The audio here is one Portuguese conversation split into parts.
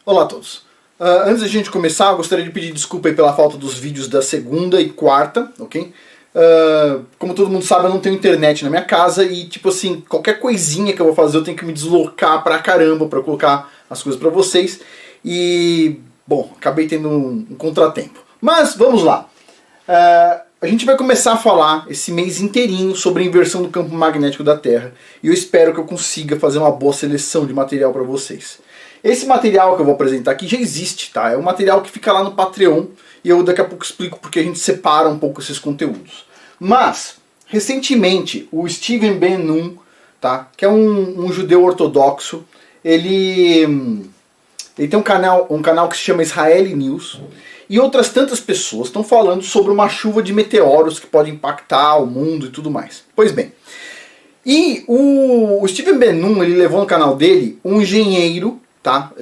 Olá a todos. Antes da gente começar, eu gostaria de pedir desculpa aí pela falta dos vídeos da segunda e quarta, ok? Como todo mundo sabe, eu não tenho internet na minha casa e, tipo assim, qualquer coisinha que eu vou fazer eu tenho que me deslocar pra caramba pra colocar as coisas pra vocês. E, bom, acabei tendo um contratempo. Mas, vamos lá. A gente vai começar a falar esse mês inteirinho sobre a inversão do campo magnético da Terra. E eu espero que eu consiga fazer uma boa seleção de material pra vocês. Esse material que eu vou apresentar aqui já existe, tá? É um material que fica lá no Patreon e eu daqui a pouco explico porque a gente separa um pouco esses conteúdos. Mas, recentemente, o Steven Ben-Nun, tá? Que é um judeu ortodoxo, ele tem um canal que se chama Israeli News e outras tantas pessoas estão falando sobre uma chuva de meteoros que pode impactar o mundo e tudo mais. Pois bem, e o Steven Ben-Nun, ele levou no canal dele um engenheiro, tá?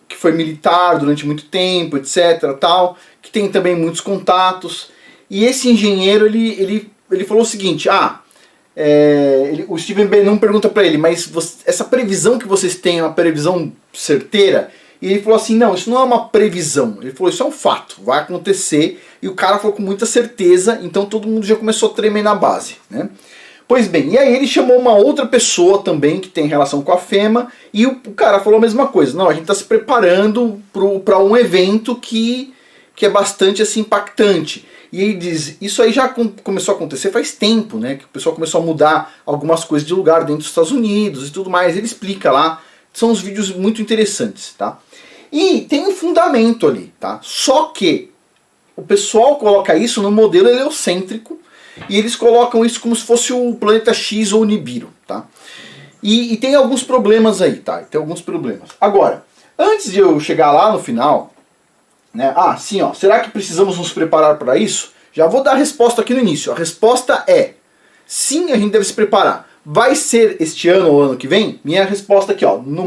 Que foi militar durante muito tempo, etc, tal, que tem também muitos contatos. E esse engenheiro, ele falou o seguinte: o Steven Ben-Nun pergunta para ele, mas essa previsão que vocês têm é uma previsão certeira? E ele falou assim: não, isso não é uma previsão. Ele falou: isso é um fato, vai acontecer. E o cara falou com muita certeza, então todo mundo já começou a tremer na base, né? Pois bem, e aí ele chamou uma outra pessoa também que tem relação com a FEMA e o cara falou a mesma coisa. Não, a gente está se preparando para um evento que é bastante assim, impactante. E ele diz, isso aí já começou a acontecer faz tempo, né? Que o pessoal começou a mudar algumas coisas de lugar dentro dos Estados Unidos e tudo mais. Ele explica lá, são uns vídeos muito interessantes, tá? E tem um fundamento ali, tá? Só que o pessoal coloca isso no modelo heliocêntrico, e eles colocam isso como se fosse o planeta X ou o Nibiru, tá? E tem alguns problemas aí, tá? Tem alguns problemas. Agora, antes de eu chegar lá no final, né? Sim, ó, será que precisamos nos preparar para isso? Já vou dar a resposta aqui no início. A resposta é, sim, a gente deve se preparar. Vai ser este ano ou ano que vem? Minha resposta aqui, ó, no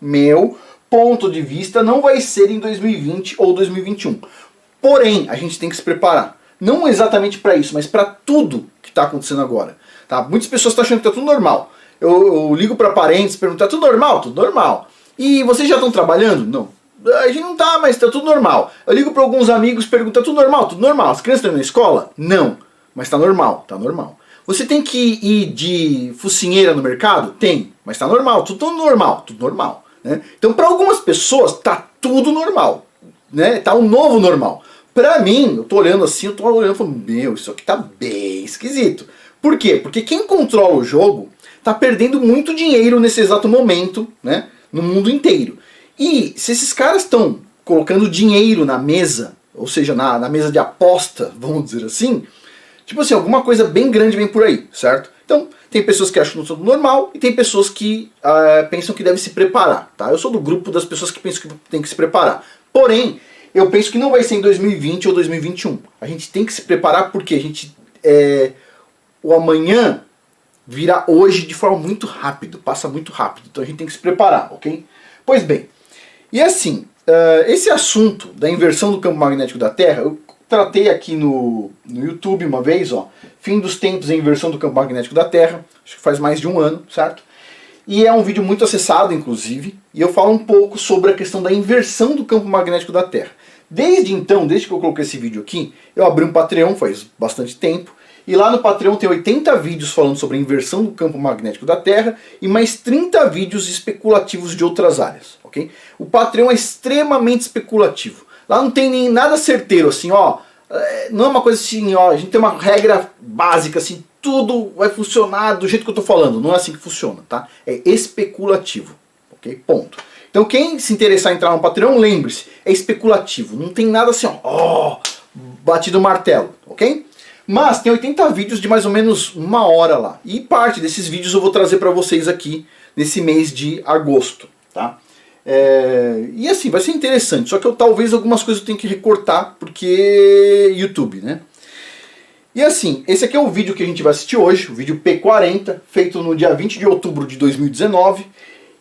meu ponto de vista, não vai ser em 2020 ou 2021. Porém, a gente tem que se preparar. Não exatamente para isso, mas para tudo que está acontecendo agora. Tá? Muitas pessoas estão achando que está tudo normal. Eu ligo para parentes, pergunto, tá tudo normal? Tudo normal. E vocês já estão trabalhando? Não. A gente não tá, mas está tudo normal. Eu ligo para alguns amigos, pergunto, tá tudo normal? Tudo normal. As crianças estão na escola? Não. Mas está normal, tá normal. Você tem que ir de focinheira no mercado? Tem. Mas está normal, tudo normal. Tudo normal. Né? Então para algumas pessoas está tudo normal. Né? Tá um novo normal. Pra mim, eu tô olhando assim, eu falando, meu, isso aqui tá bem esquisito. Por quê? Porque quem controla o jogo tá perdendo muito dinheiro nesse exato momento, né, no mundo inteiro. E se esses caras estão colocando dinheiro na mesa, ou seja, na mesa de aposta, vamos dizer assim, tipo assim, alguma coisa bem grande vem por aí, certo? Então, tem pessoas que acham tudo normal e tem pessoas que pensam que devem se preparar, tá? Eu sou do grupo das pessoas que pensam que tem que se preparar. Porém, eu penso que não vai ser em 2020 ou 2021. A gente tem que se preparar porque a gente, o amanhã virá hoje de forma muito rápida, passa muito rápido. Então a gente tem que se preparar, ok? Pois bem, e assim, esse assunto da inversão do campo magnético da Terra, eu tratei aqui no YouTube uma vez, ó, fim dos tempos e inversão do campo magnético da Terra, acho que faz mais de um ano, certo? E é um vídeo muito acessado, inclusive, e eu falo um pouco sobre a questão da inversão do campo magnético da Terra. Desde então, desde que eu coloquei esse vídeo aqui, eu abri um Patreon faz bastante tempo, e lá no Patreon tem 80 vídeos falando sobre a inversão do campo magnético da Terra e mais 30 vídeos especulativos de outras áreas, ok? O Patreon é extremamente especulativo. Lá não tem nem nada certeiro, assim, ó, não é uma coisa assim, ó, a gente tem uma regra básica, assim, tudo vai funcionar do jeito que eu tô falando. Não é assim que funciona, tá? É especulativo, ok? Ponto. Então quem se interessar em entrar no Patreon, lembre-se, é especulativo. Não tem nada assim, ó, batido o martelo, ok? Mas tem 80 vídeos de mais ou menos uma hora lá. E parte desses vídeos eu vou trazer pra vocês aqui nesse mês de agosto, tá? E assim, vai ser interessante. Só que talvez algumas coisas eu tenha que recortar, porque YouTube, né? E assim, esse aqui é o vídeo que a gente vai assistir hoje, o vídeo P40, feito no dia 20 de outubro de 2019.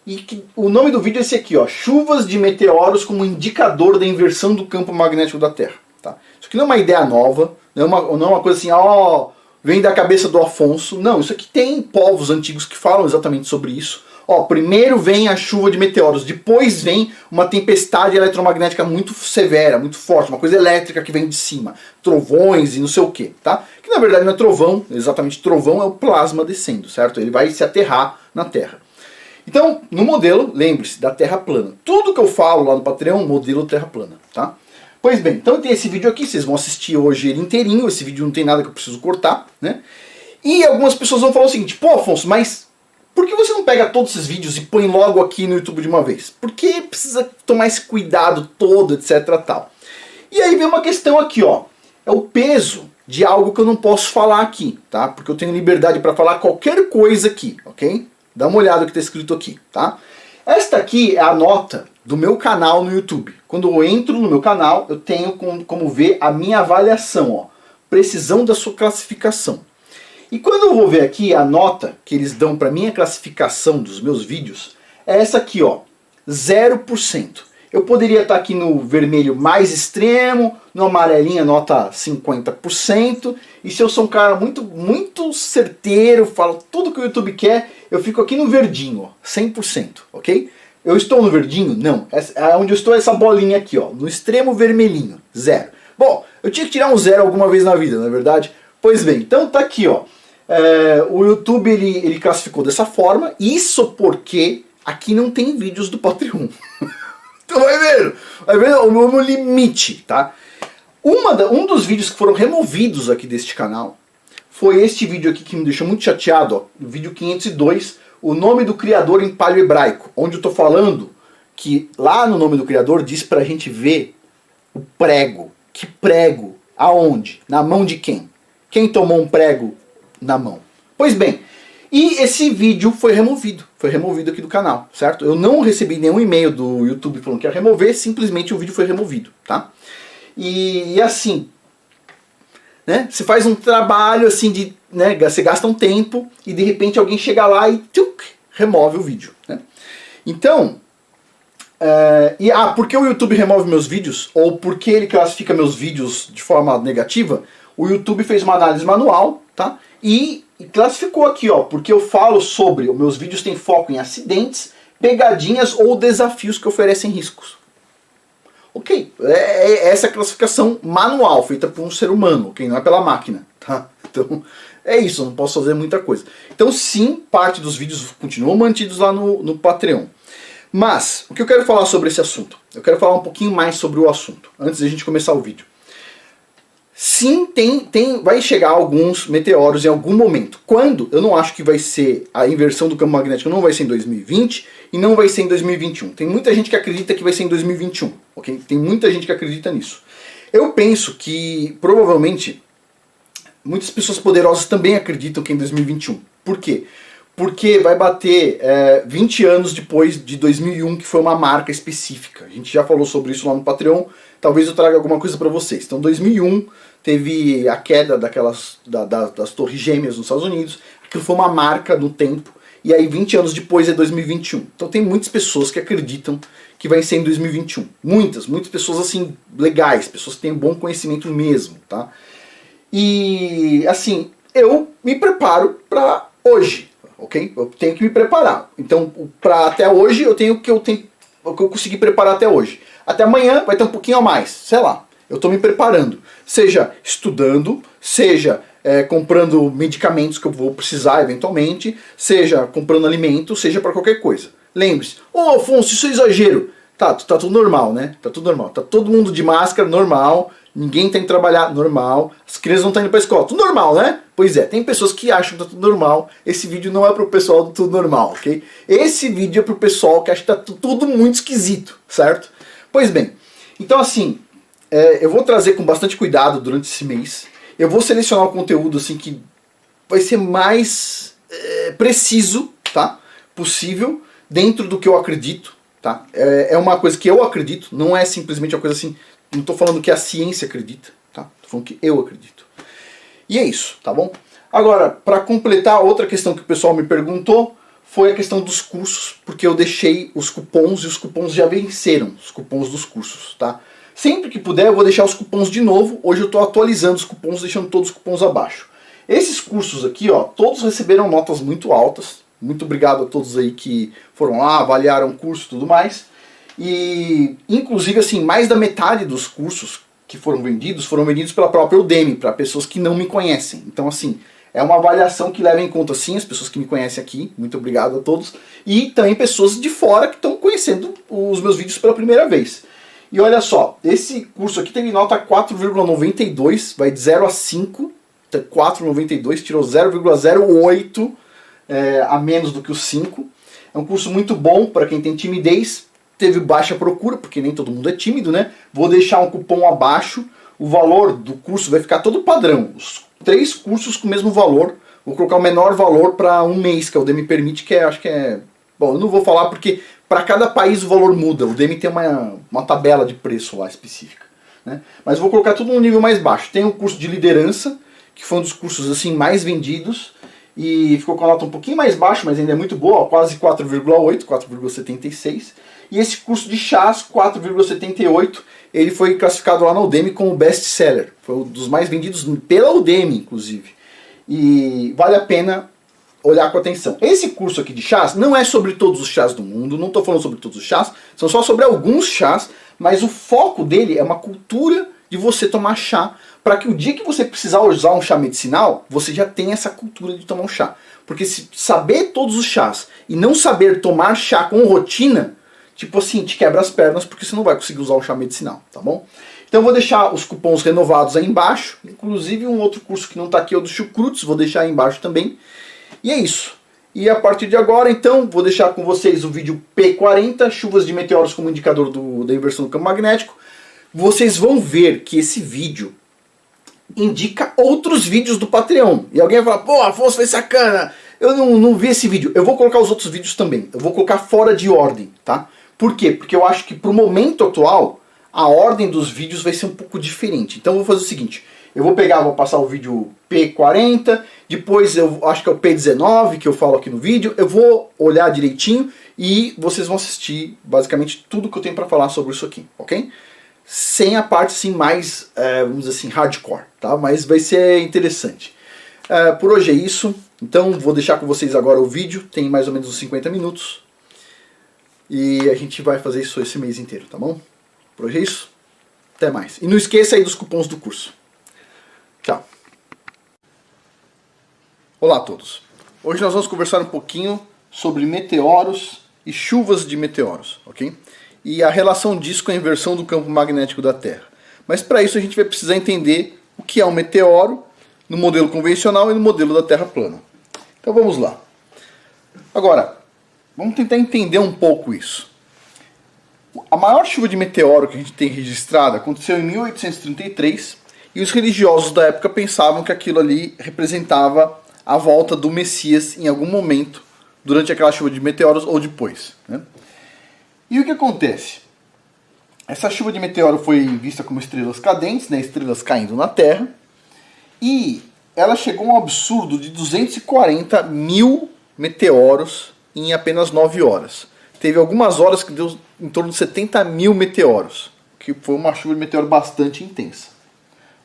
E o nome do vídeo é esse aqui, ó, chuvas de meteoros como indicador da inversão do campo magnético da Terra. Tá? Isso aqui não é uma ideia nova, não é uma coisa assim, ó, vem da cabeça do Afonso. Não, isso aqui tem povos antigos que falam exatamente sobre isso. Ó, primeiro vem a chuva de meteoros, depois vem uma tempestade eletromagnética muito severa, muito forte, uma coisa elétrica que vem de cima, trovões e não sei o que, tá? Que na verdade não é trovão, exatamente trovão é o plasma descendo, certo? Ele vai se aterrar na Terra. Então, no modelo, lembre-se, da Terra plana. Tudo que eu falo lá no Patreon, modelo Terra plana, tá? Pois bem, então tem esse vídeo aqui, vocês vão assistir hoje ele inteirinho, esse vídeo não tem nada que eu preciso cortar, né? E algumas pessoas vão falar o seguinte, pô Afonso, mas por que você não pega todos esses vídeos e põe logo aqui no YouTube de uma vez? Porque precisa tomar esse cuidado todo, etc tal. E aí vem uma questão aqui, ó, é o peso de algo que eu não posso falar aqui, tá? Porque eu tenho liberdade para falar qualquer coisa aqui, ok? Dá uma olhada no que está escrito aqui, tá? Esta aqui é a nota do meu canal no YouTube. Quando eu entro no meu canal, eu tenho como ver a minha avaliação, ó, precisão da sua classificação. E quando eu vou ver aqui a nota que eles dão para minha classificação dos meus vídeos, é essa aqui, ó, 0%. Eu poderia estar aqui no vermelho mais extremo, no amarelinho nota 50%, e se eu sou um cara muito certeiro, falo tudo que o YouTube quer, eu fico aqui no verdinho, ó, 100%, ok? Eu estou no verdinho? Não. Onde eu estou é essa bolinha aqui, ó, no extremo vermelhinho, 0. Bom, eu tinha que tirar um 0 alguma vez na vida, não é verdade? Pois bem, então tá aqui, ó. O YouTube ele classificou dessa forma, isso porque aqui não tem vídeos do Patreon. Então vai vendo o meu limite, tá? Um dos vídeos que foram removidos aqui deste canal foi este vídeo aqui que me deixou muito chateado, ó, o vídeo 502, o nome do criador em paleo hebraico, onde eu tô falando que lá no nome do criador diz pra gente ver o prego. Que prego? Aonde? Na mão de quem? Quem tomou um prego na mão? Pois bem, e esse vídeo foi removido aqui do canal, certo? Eu não recebi nenhum e-mail do YouTube falando que ia remover, simplesmente o vídeo foi removido, tá? E assim, né? Você faz um trabalho assim de, né? Você gasta um tempo e de repente alguém chega lá e remove o vídeo, né? Então, por que o YouTube remove meus vídeos? Ou por que ele classifica meus vídeos de forma negativa? O YouTube fez uma análise manual, tá? E classificou aqui, ó, porque eu falo sobre, os meus vídeos têm foco em acidentes, pegadinhas ou desafios que oferecem riscos. Ok, essa é a classificação manual, feita por um ser humano, ok? Não é pela máquina, tá? Então, é isso, eu não posso fazer muita coisa. Então sim, parte dos vídeos continuam mantidos lá no Patreon. Mas, o que eu quero falar sobre esse assunto? Eu quero falar um pouquinho mais sobre o assunto, antes de a gente começar o vídeo. Sim, vai chegar alguns meteoros em algum momento. Quando? Eu não acho que vai ser a inversão do campo magnético, não vai ser em 2020 e não vai ser em 2021. Tem muita gente que acredita que vai ser em 2021, ok? Tem muita gente que acredita nisso. Eu penso que, provavelmente, muitas pessoas poderosas também acreditam que é em 2021. Por quê? Porque vai bater 20 anos depois de 2001, que foi uma marca específica. A gente já falou sobre isso lá no Patreon, talvez eu traga alguma coisa para vocês. Então 2001 teve a queda das torres gêmeas nos Estados Unidos, aquilo foi uma marca no tempo, e aí 20 anos depois é 2021. Então tem muitas pessoas que acreditam que vai ser em 2021. Muitas pessoas assim, legais, pessoas que têm bom conhecimento mesmo, tá? E assim, eu me preparo para hoje. Ok? Eu tenho que me preparar. Então, para até hoje, eu tenho o que eu consegui preparar até hoje. Até amanhã vai ter um pouquinho a mais. Sei lá. Eu estou me preparando. Seja estudando, seja comprando medicamentos que eu vou precisar eventualmente, seja comprando alimentos, seja para qualquer coisa. Lembre-se, Afonso, isso é exagero. Tá tudo normal, né? Tá tudo normal. Tá todo mundo de máscara, normal. Ninguém tem que trabalhar, normal. As crianças não estão indo para a escola, tudo normal, né? Pois é, tem pessoas que acham que tá tudo normal. Esse vídeo não é pro pessoal do tudo normal, ok? Esse vídeo é pro pessoal que acha que tá tudo muito esquisito, certo? Pois bem, então assim, eu vou trazer com bastante cuidado durante esse mês. Eu vou selecionar o conteúdo assim que vai ser mais preciso, tá? Possível, dentro do que eu acredito, tá? É uma coisa que eu acredito, não é simplesmente uma coisa assim. Não estou falando que a ciência acredita, tá? Estou falando que eu acredito. E é isso, tá bom? Agora, para completar, outra questão que o pessoal me perguntou foi a questão dos cursos, porque eu deixei os cupons e os cupons já venceram, os cupons dos cursos, tá? Sempre que puder eu vou deixar os cupons de novo. Hoje eu estou atualizando os cupons, deixando todos os cupons abaixo. Esses cursos aqui, ó, todos receberam notas muito altas, Muito obrigado a todos aí que foram lá, avaliaram o curso e tudo mais. E, inclusive, assim, mais da metade dos cursos que foram vendidos pela própria Udemy, para pessoas que não me conhecem. Então, assim, é uma avaliação que leva em conta, sim, as pessoas que me conhecem aqui. Muito obrigado a todos. E também pessoas de fora que estão conhecendo os meus vídeos pela primeira vez. E olha só, esse curso aqui teve nota 4,92, vai de 0 a 5. 4,92, tirou 0,08 a menos do que o 5. É um curso muito bom para quem tem timidez. Teve baixa procura, porque nem todo mundo é tímido, né? Vou deixar um cupom abaixo. O valor do curso vai ficar todo padrão. Os 3 cursos com o mesmo valor. Vou colocar o menor valor para um mês, que a Udemy permite, que acho que é... Bom, eu não vou falar porque para cada país o valor muda. O Udemy tem uma tabela de preço lá específica, né? Mas vou colocar tudo no nível mais baixo. Tem o curso de liderança, que foi um dos cursos assim mais vendidos. E ficou com a nota um pouquinho mais baixa, mas ainda é muito boa, ó, quase 4,8, 4,76. E esse curso de chás, 4,78, ele foi classificado lá na Udemy como best-seller. Foi um dos mais vendidos pela Udemy, inclusive. E vale a pena olhar com atenção. Esse curso aqui de chás não é sobre todos os chás do mundo, não estou falando sobre todos os chás, são só sobre alguns chás, mas o foco dele é uma cultura de você tomar chá, para que o dia que você precisar usar um chá medicinal, você já tenha essa cultura de tomar um chá. Porque se saber todos os chás e não saber tomar chá com rotina, tipo assim, te quebra as pernas, porque você não vai conseguir usar o chá medicinal, tá bom? Então eu vou deixar os cupons renovados aí embaixo, inclusive um outro curso que não está aqui é o do Chucrutes, vou deixar aí embaixo também. E é isso. E a partir de agora, então, vou deixar com vocês o vídeo P40, chuvas de meteoros como indicador da inversão do campo magnético. Vocês vão ver que esse vídeo indica outros vídeos do Patreon. E alguém vai falar, pô, Afonso, foi sacana, eu não vi esse vídeo. Eu vou colocar os outros vídeos também. Eu vou colocar fora de ordem, tá? Por quê? Porque eu acho que pro momento atual, a ordem dos vídeos vai ser um pouco diferente. Então eu vou fazer o seguinte, eu vou passar o vídeo P40, depois eu acho que é o P19 que eu falo aqui no vídeo, eu vou olhar direitinho e vocês vão assistir basicamente tudo que eu tenho para falar sobre isso aqui, ok? Sem a parte assim mais, vamos dizer assim, hardcore, tá? Mas vai ser interessante. Por hoje é isso, então vou deixar com vocês agora o vídeo, tem mais ou menos uns 50 minutos. E a gente vai fazer isso esse mês inteiro, tá bom? Por hoje é isso, até mais. E não esqueça aí dos cupons do curso. Tchau. Olá a todos. Hoje nós vamos conversar um pouquinho sobre meteoros e chuvas de meteoros, ok? E a relação disso com a inversão do campo magnético da Terra. Mas para isso a gente vai precisar entender o que é um meteoro no modelo convencional e no modelo da Terra plana. Então vamos lá. Agora, vamos tentar entender um pouco isso. A maior chuva de meteoro que a gente tem registrada aconteceu em 1833 e os religiosos da época pensavam que aquilo ali representava a volta do Messias em algum momento durante aquela chuva de meteoros ou depois, né? E o que acontece? Essa chuva de meteoro foi vista como estrelas cadentes, né, estrelas caindo na Terra, e ela chegou a um absurdo de 240 mil meteoros em apenas 9 horas. Teve algumas horas que deu em torno de 70 mil meteoros, que foi uma chuva de meteoro bastante intensa.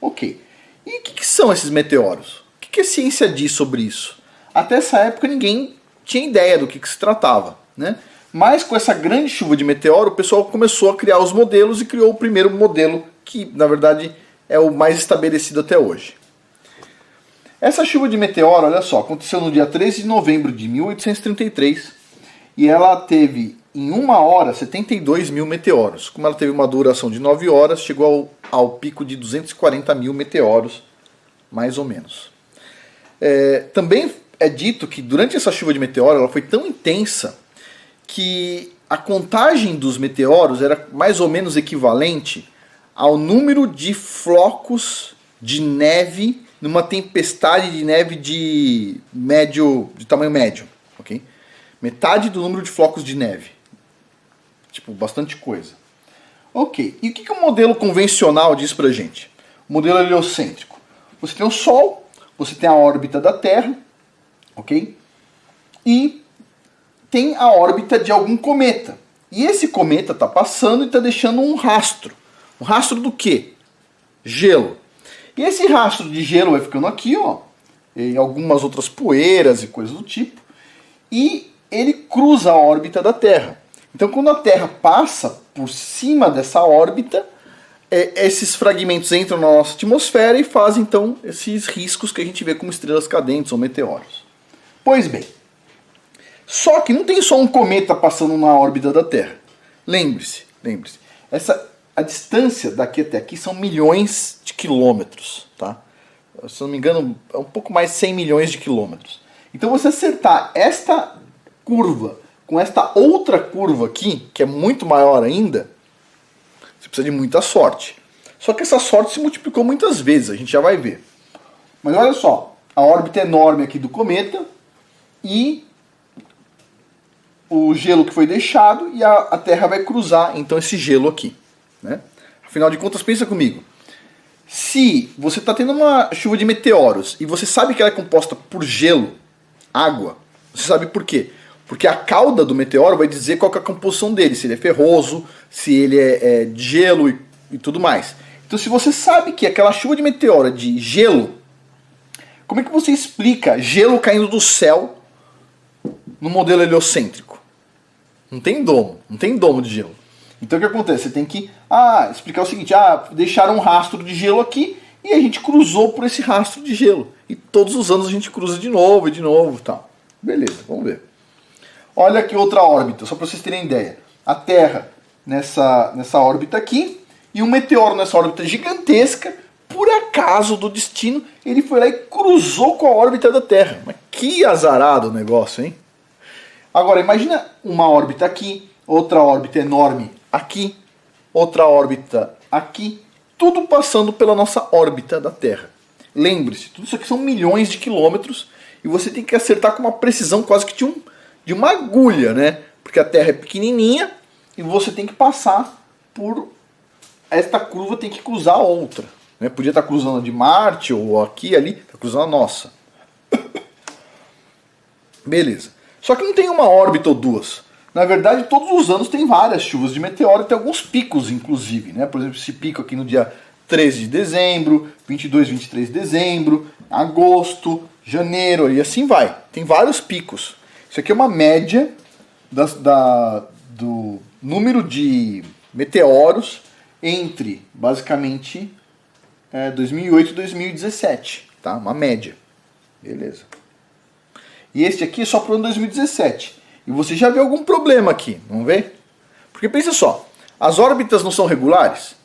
Ok. E o que são esses meteoros? O que a ciência diz sobre isso? Até essa época ninguém tinha ideia do que se tratava, né? Mas com essa grande chuva de meteoro, o pessoal começou a criar os modelos e criou o primeiro modelo, que na verdade é o mais estabelecido até hoje. Essa chuva de meteoro, olha só, aconteceu no dia 13 de novembro de 1833 e ela teve em 1 hora 72 mil meteoros. Como ela teve uma duração de 9 horas, chegou ao pico de 240 mil meteoros, mais ou menos. Também é dito que durante essa chuva de meteoro ela foi tão intensa que a contagem dos meteoros era mais ou menos equivalente ao número de flocos de neve numa tempestade de neve de tamanho médio, ok? Metade do número de flocos de neve. Tipo, bastante coisa. Ok, e o que o modelo convencional diz pra gente? O modelo heliocêntrico. Você tem o Sol, você tem a órbita da Terra, ok? E tem a órbita de algum cometa. E esse cometa está passando e está deixando um rastro. Um rastro do quê? Gelo. E esse rastro de gelo vai ficando aqui, ó, e algumas outras poeiras e coisas do tipo. e ele cruza a órbita da Terra. Então quando a Terra passa por cima dessa órbita, esses fragmentos entram na nossa atmosfera e fazem então esses riscos que a gente vê como estrelas cadentes ou meteoros. Pois bem, só que não tem só um cometa passando na órbita da Terra. Lembre-se, a distância daqui até aqui são milhões de quilômetros, tá? Se não me engano, é um pouco mais de 100 milhões de quilômetros. Então você acertar esta curva com esta outra curva aqui, que é muito maior ainda, você precisa de muita sorte. Só que essa sorte se multiplicou muitas vezes, a gente já vai ver. Mas olha só, a órbita enorme aqui do cometa e o gelo que foi deixado e a Terra vai cruzar então esse gelo aqui, né? Afinal de contas, pensa comigo. Se você está tendo uma chuva de meteoros e você sabe que ela é composta por gelo, água, você sabe por quê? Porque a cauda do meteoro vai dizer qual que é a composição dele, se ele é ferroso, se ele é de gelo e tudo mais. Então se você sabe que aquela chuva de meteoro é de gelo, como é que você explica gelo caindo do céu no modelo heliocêntrico? Não tem domo de gelo. Então o que acontece? Você tem que explicar o seguinte, deixaram um rastro de gelo aqui e a gente cruzou por esse rastro de gelo. E todos os anos a gente cruza de novo e tal. Beleza, vamos ver. Olha aqui outra órbita, só para vocês terem ideia. A Terra nessa órbita aqui e um meteoro nessa órbita gigantesca. Por acaso do destino, ele foi lá e cruzou com a órbita da Terra. Mas que azarado o negócio, hein? Agora, imagina uma órbita aqui, outra órbita enorme aqui, outra órbita aqui, tudo passando pela nossa órbita da Terra. Lembre-se, tudo isso aqui são milhões de quilômetros e você tem que acertar com uma precisão quase que de uma agulha, né? Porque a Terra é pequenininha e você tem que passar por esta curva, tem que cruzar a outra. Né? Podia estar cruzando a de Marte ou aqui, ali, está cruzando a nossa. Beleza. Só que não tem uma órbita ou duas. Na verdade, todos os anos tem várias chuvas de meteoro e tem alguns picos, inclusive. Né? Por exemplo, esse pico aqui no dia 13 de dezembro, 22, 23 de dezembro, agosto, janeiro e assim vai. Tem vários picos. Isso aqui é uma média do número de meteoros entre, basicamente, 2008 e 2017. Tá? Uma média. Beleza. E este aqui é só para o ano 2017. E você já vê algum problema aqui, vamos ver? Porque pensa só, as órbitas não são regulares?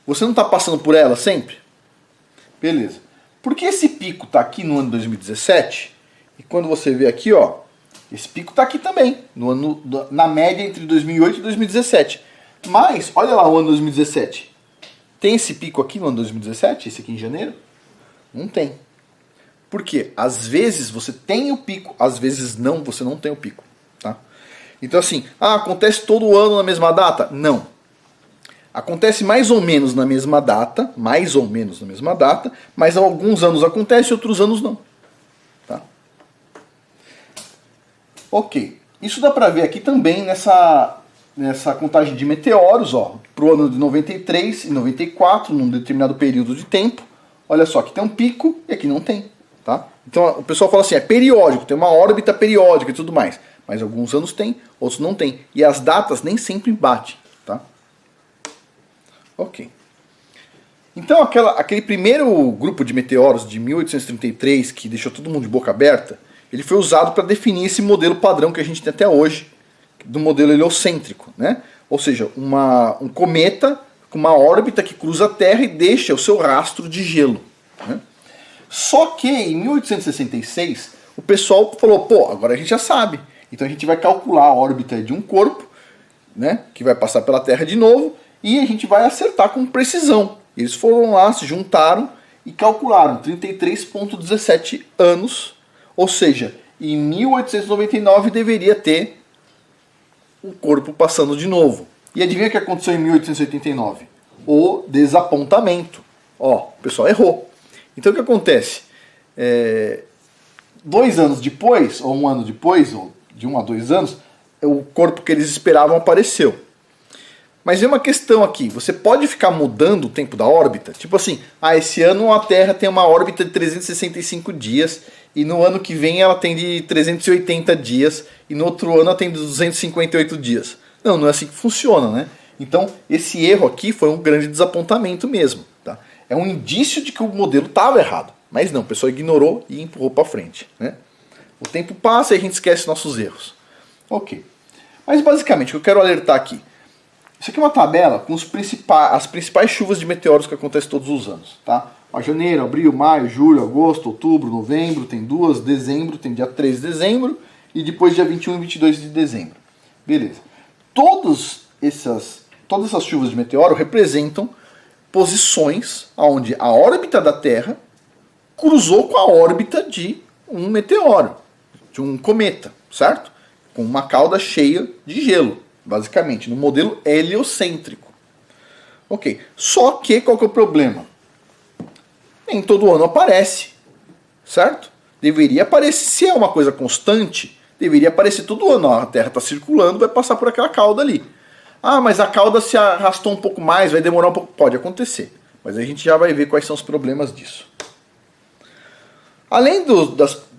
Você não está passando por elas sempre? Beleza. Por que esse pico está aqui no ano 2017? E quando você vê aqui, ó, esse pico está aqui também, na média entre 2008 e 2017. Mas, olha lá o ano 2017. Tem esse pico aqui no ano 2017? Esse aqui em janeiro? Não tem. Por quê? Às vezes você tem o pico, às vezes não, você não tem o pico. Tá? Então assim, acontece todo ano na mesma data? Não. Acontece mais ou menos na mesma data, mas alguns anos acontece e outros anos não. Tá? Ok. Isso dá pra ver aqui também nessa contagem de meteoros, ó, pro ano de 93 e 94, num determinado período de tempo. Olha só, aqui tem um pico e aqui não tem. Tá? Então o pessoal fala assim, é periódico, tem uma órbita periódica e tudo mais. Mas alguns anos tem, outros não tem. E as datas nem sempre batem. Tá? Ok. Então aquele primeiro grupo de meteoros de 1833, que deixou todo mundo de boca aberta, ele foi usado para definir esse modelo padrão que a gente tem até hoje, do modelo heliocêntrico. Né? Ou seja, um cometa com uma órbita que cruza a Terra e deixa o seu rastro de gelo. Né? Só que em 1866 o pessoal falou, agora a gente já sabe. Então a gente vai calcular a órbita de um corpo, né, que vai passar pela Terra de novo, e a gente vai acertar com precisão. Eles foram lá, se juntaram e calcularam 33,17 anos, ou seja, em 1899 deveria ter um corpo passando de novo. E adivinha o que aconteceu em 1889? O desapontamento. Ó, o pessoal errou. Então o que acontece? 2 anos depois, ou 1 ano depois, ou de 1 a 2 anos, o corpo que eles esperavam apareceu. Mas tem uma questão aqui, você pode ficar mudando o tempo da órbita? Tipo assim, esse ano a Terra tem uma órbita de 365 dias e no ano que vem ela tem de 380 dias, e no outro ano ela tem de 258 dias. Não, não é assim que funciona, né? Então, esse erro aqui foi um grande desapontamento mesmo. Tá? É um indício de que o modelo estava errado. Mas não, a pessoa ignorou e empurrou para frente. Né? O tempo passa e a gente esquece nossos erros. Ok. Mas basicamente, o que eu quero alertar aqui. Isso aqui é uma tabela com as principais chuvas de meteoros que acontecem todos os anos. Tá? Ó, janeiro, abril, maio, julho, agosto, outubro, novembro, tem duas, dezembro, tem dia 3 de dezembro e depois dia 21 e 22 de dezembro. Beleza. Todas essas chuvas de meteoro representam posições onde a órbita da Terra cruzou com a órbita de um meteoro, de um cometa, certo? Com uma cauda cheia de gelo, basicamente, no modelo heliocêntrico. Ok, só que qual que é o problema? Nem todo ano aparece, certo? Deveria aparecer, se é uma coisa constante, deveria aparecer todo ano. A Terra está circulando, vai passar por aquela cauda ali. Ah, mas a cauda se arrastou um pouco mais, vai demorar um pouco. Pode acontecer, mas a gente já vai ver quais são os problemas disso. Além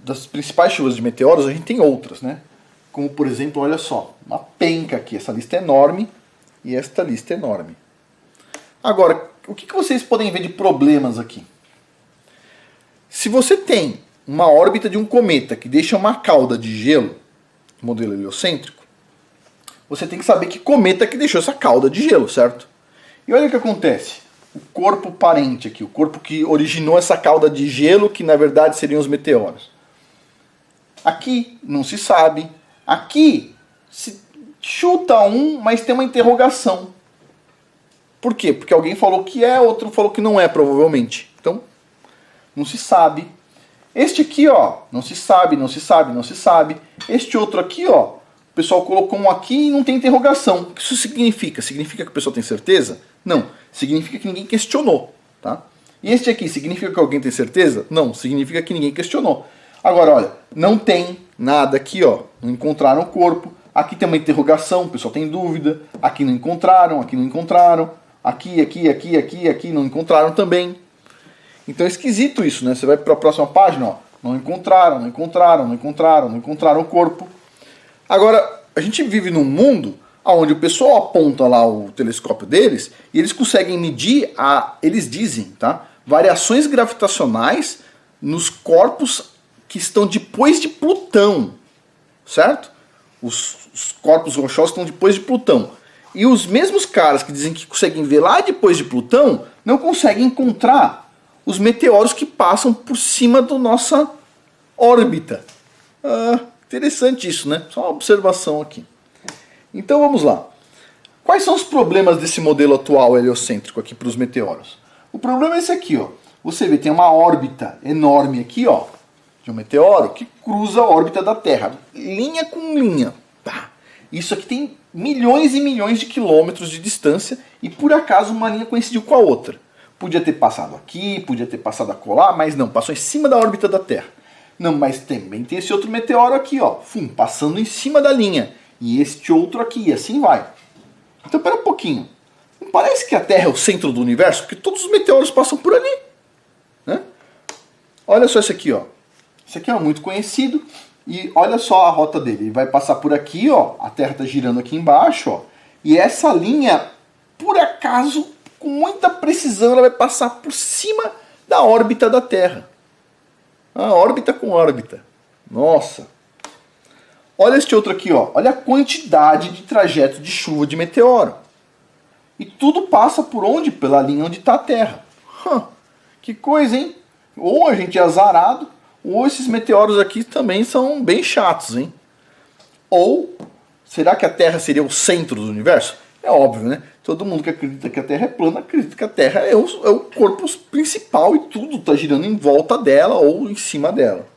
das principais chuvas de meteoros, a gente tem outras, né? Como, por exemplo, olha só, uma penca aqui. Essa lista é enorme e esta lista é enorme. Agora, o que vocês podem ver de problemas aqui? Se você tem uma órbita de um cometa que deixa uma cauda de gelo, modelo heliocêntrico, você tem que saber que cometa que deixou essa cauda de gelo, certo? E olha o que acontece. O corpo parente aqui, o corpo que originou essa cauda de gelo, que na verdade seriam os meteoros. Aqui não se sabe. Aqui se chuta um, mas tem uma interrogação. Por quê? Porque alguém falou que é, outro falou que não é, provavelmente. Então, não se sabe. Este aqui, ó, não se sabe, não se sabe, não se sabe. Este outro aqui, ó, o pessoal colocou um aqui e não tem interrogação. O que isso significa? Significa que a pessoa tem certeza? Não. Significa que ninguém questionou, tá? E este aqui, significa que alguém tem certeza? Não. Significa que ninguém questionou. Agora, olha, não tem nada aqui, ó. Não encontraram o corpo. Aqui tem uma interrogação, o pessoal tem dúvida. Aqui não encontraram, aqui não encontraram. Aqui, aqui, não encontraram também. Então é esquisito isso, né? Você vai para a próxima página, ó. Não encontraram, não encontraram, não encontraram, não encontraram o corpo. Agora, a gente vive num mundo onde o pessoal aponta lá o telescópio deles e eles conseguem medir, eles dizem, tá? Variações gravitacionais nos corpos que estão depois de Plutão, certo? Os corpos rochosos estão depois de Plutão. E os mesmos caras que dizem que conseguem ver lá depois de Plutão não conseguem encontrar os meteoros que passam por cima da nossa órbita. Interessante isso, né? Só uma observação aqui. Então vamos lá. Quais são os problemas desse modelo atual heliocêntrico aqui para os meteoros? O problema é esse aqui, ó. Você vê, tem uma órbita enorme aqui, ó, de um meteoro que cruza a órbita da Terra, linha com linha. Tá. Isso aqui tem milhões e milhões de quilômetros de distância e por acaso uma linha coincidiu com a outra. Podia ter passado aqui, podia ter passado acolá, mas não, passou em cima da órbita da Terra. Não, mas também tem esse outro meteoro aqui, ó, passando em cima da linha. E este outro aqui, e assim vai. Então, pera um pouquinho. Não parece que a Terra é o centro do universo? Porque todos os meteoros passam por ali. Né? Olha só esse aqui, ó. Esse aqui é muito conhecido. E olha só a rota dele. Ele vai passar por aqui, ó. A Terra está girando aqui embaixo, ó. E essa linha, por acaso, com muita precisão, ela vai passar por cima da órbita da Terra. Ah, órbita com órbita. Nossa. Olha este outro aqui, ó. Olha a quantidade de trajeto de chuva de meteoro. E tudo passa por onde? Pela linha onde está a Terra. Que coisa, hein? Ou a gente é azarado, ou esses meteoros aqui também são bem chatos, hein? Ou, será que a Terra seria o centro do universo? É óbvio, né? Todo mundo que acredita que a Terra é plana, acredita que a Terra é o corpo principal e tudo está girando em volta dela ou em cima dela.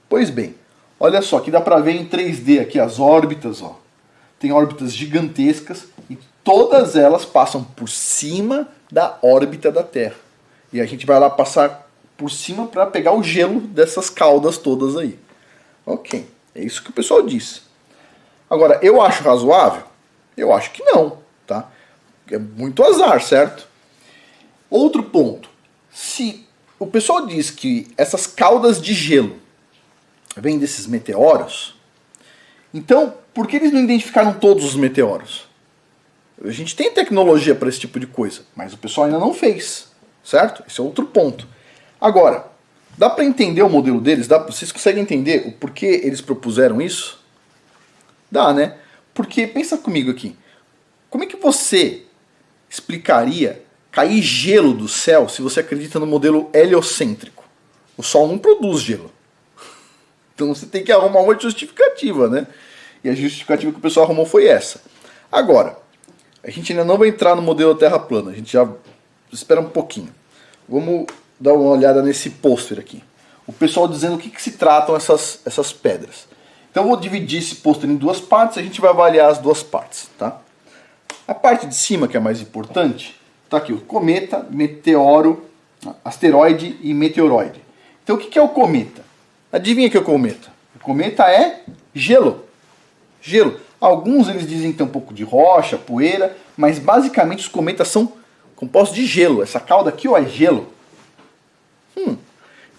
Pois bem, olha só, aqui dá para ver em 3D aqui as órbitas, ó. Tem órbitas gigantescas e todas elas passam por cima da órbita da Terra. E a gente vai lá passar por cima para pegar o gelo dessas caudas todas aí. Ok, é isso que o pessoal diz. Agora, eu acho razoável? Eu acho que não, tá? É muito azar, certo? Outro ponto. Se o pessoal diz que essas caudas de gelo vem desses meteoros. Então, por que eles não identificaram todos os meteoros? A gente tem tecnologia para esse tipo de coisa, mas o pessoal ainda não fez, certo? Esse é outro ponto. Agora, dá para entender o modelo deles? Vocês conseguem entender o porquê eles propuseram isso? Dá, né? Porque, pensa comigo aqui, como é que você explicaria cair gelo do céu se você acredita no modelo heliocêntrico? O Sol não produz gelo. Então você tem que arrumar uma justificativa, né? E a justificativa que o pessoal arrumou foi essa. Agora, a gente ainda não vai entrar no modelo Terra plana, a gente já espera um pouquinho. Vamos dar uma olhada nesse pôster aqui. O pessoal dizendo o que se tratam essas pedras. Então eu vou dividir esse pôster em duas partes, a gente vai avaliar as duas partes, tá? A parte de cima, que é a mais importante, tá aqui o cometa, meteoro, asteroide e meteoroide. Então o que é o cometa? Adivinha o que é o cometa? O cometa é gelo. Gelo. Alguns eles dizem que tem um pouco de rocha, poeira, mas basicamente os cometas são compostos de gelo. Essa cauda aqui ó, é gelo.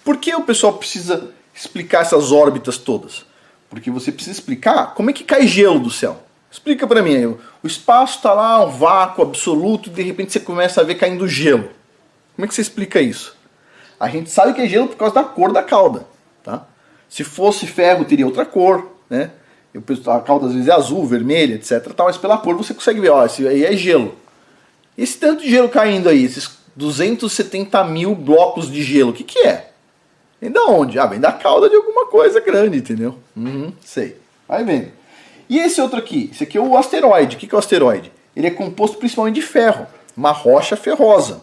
Por que o pessoal precisa explicar essas órbitas todas? Porque você precisa explicar como é que cai gelo do céu. Explica pra mim aí. O espaço está lá, um vácuo absoluto, e de repente você começa a ver caindo gelo. Como é que você explica isso? A gente sabe que é gelo por causa da cor da cauda. Tá? Se fosse ferro, teria outra cor. Né? A cauda às vezes é azul, vermelha, etc. Mas pela cor você consegue ver, ó, esse aí é gelo. Esse tanto de gelo caindo aí, esses 270 mil blocos de gelo, o que é? Vem da onde? Ah, vem da cauda de alguma coisa grande, entendeu? Sei. Vai vendo. E esse outro aqui? Esse aqui é o asteroide. O que é o asteroide? Ele é composto principalmente de ferro, uma rocha ferrosa.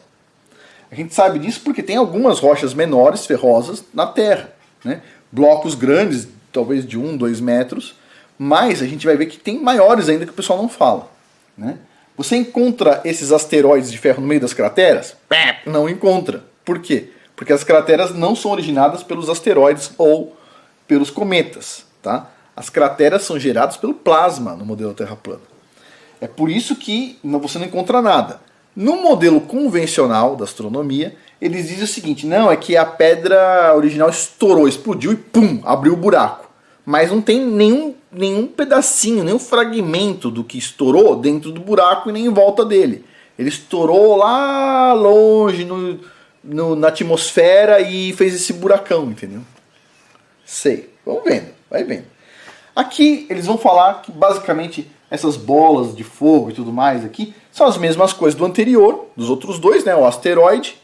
A gente sabe disso porque tem algumas rochas menores, ferrosas, na Terra. Né? Blocos grandes, talvez de 1, 2 metros, mas a gente vai ver que tem maiores ainda que o pessoal não fala. Né? Você encontra esses asteroides de ferro no meio das crateras? Não encontra. Por quê? Porque as crateras não são originadas pelos asteroides ou pelos cometas. Tá? As crateras são geradas pelo plasma no modelo Terra plana. É por isso que você não encontra nada. No modelo convencional da astronomia, eles dizem o seguinte, não, é que a pedra original estourou, explodiu e pum, abriu o buraco. Mas não tem nenhum pedacinho, nenhum fragmento do que estourou dentro do buraco e nem em volta dele. Ele estourou lá longe na atmosfera e fez esse buracão, entendeu? Sei, vamos vendo, vai vendo. Aqui eles vão falar que basicamente essas bolas de fogo e tudo mais aqui são as mesmas coisas do anterior, dos outros dois, né? O asteroide,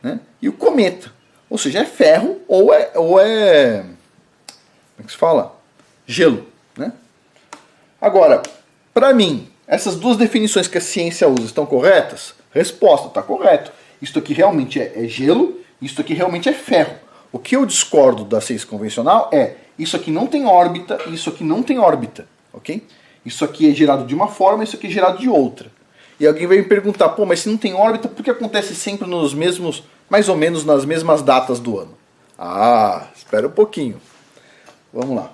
né? E o cometa. Ou seja, é ferro ou é como é que se fala? Gelo, né? Agora, para mim, essas duas definições que a ciência usa estão corretas? Resposta, está correto. Isto aqui realmente é gelo, isto aqui realmente é ferro. O que eu discordo da ciência convencional é isso aqui não tem órbita e isso aqui não tem órbita, ok? Isso aqui é gerado de uma forma, isso aqui é gerado de outra. E alguém vai me perguntar, pô, mas se não tem órbita, por que acontece sempre nos mesmos, mais ou menos nas mesmas datas do ano? Ah, espera um pouquinho. Vamos lá.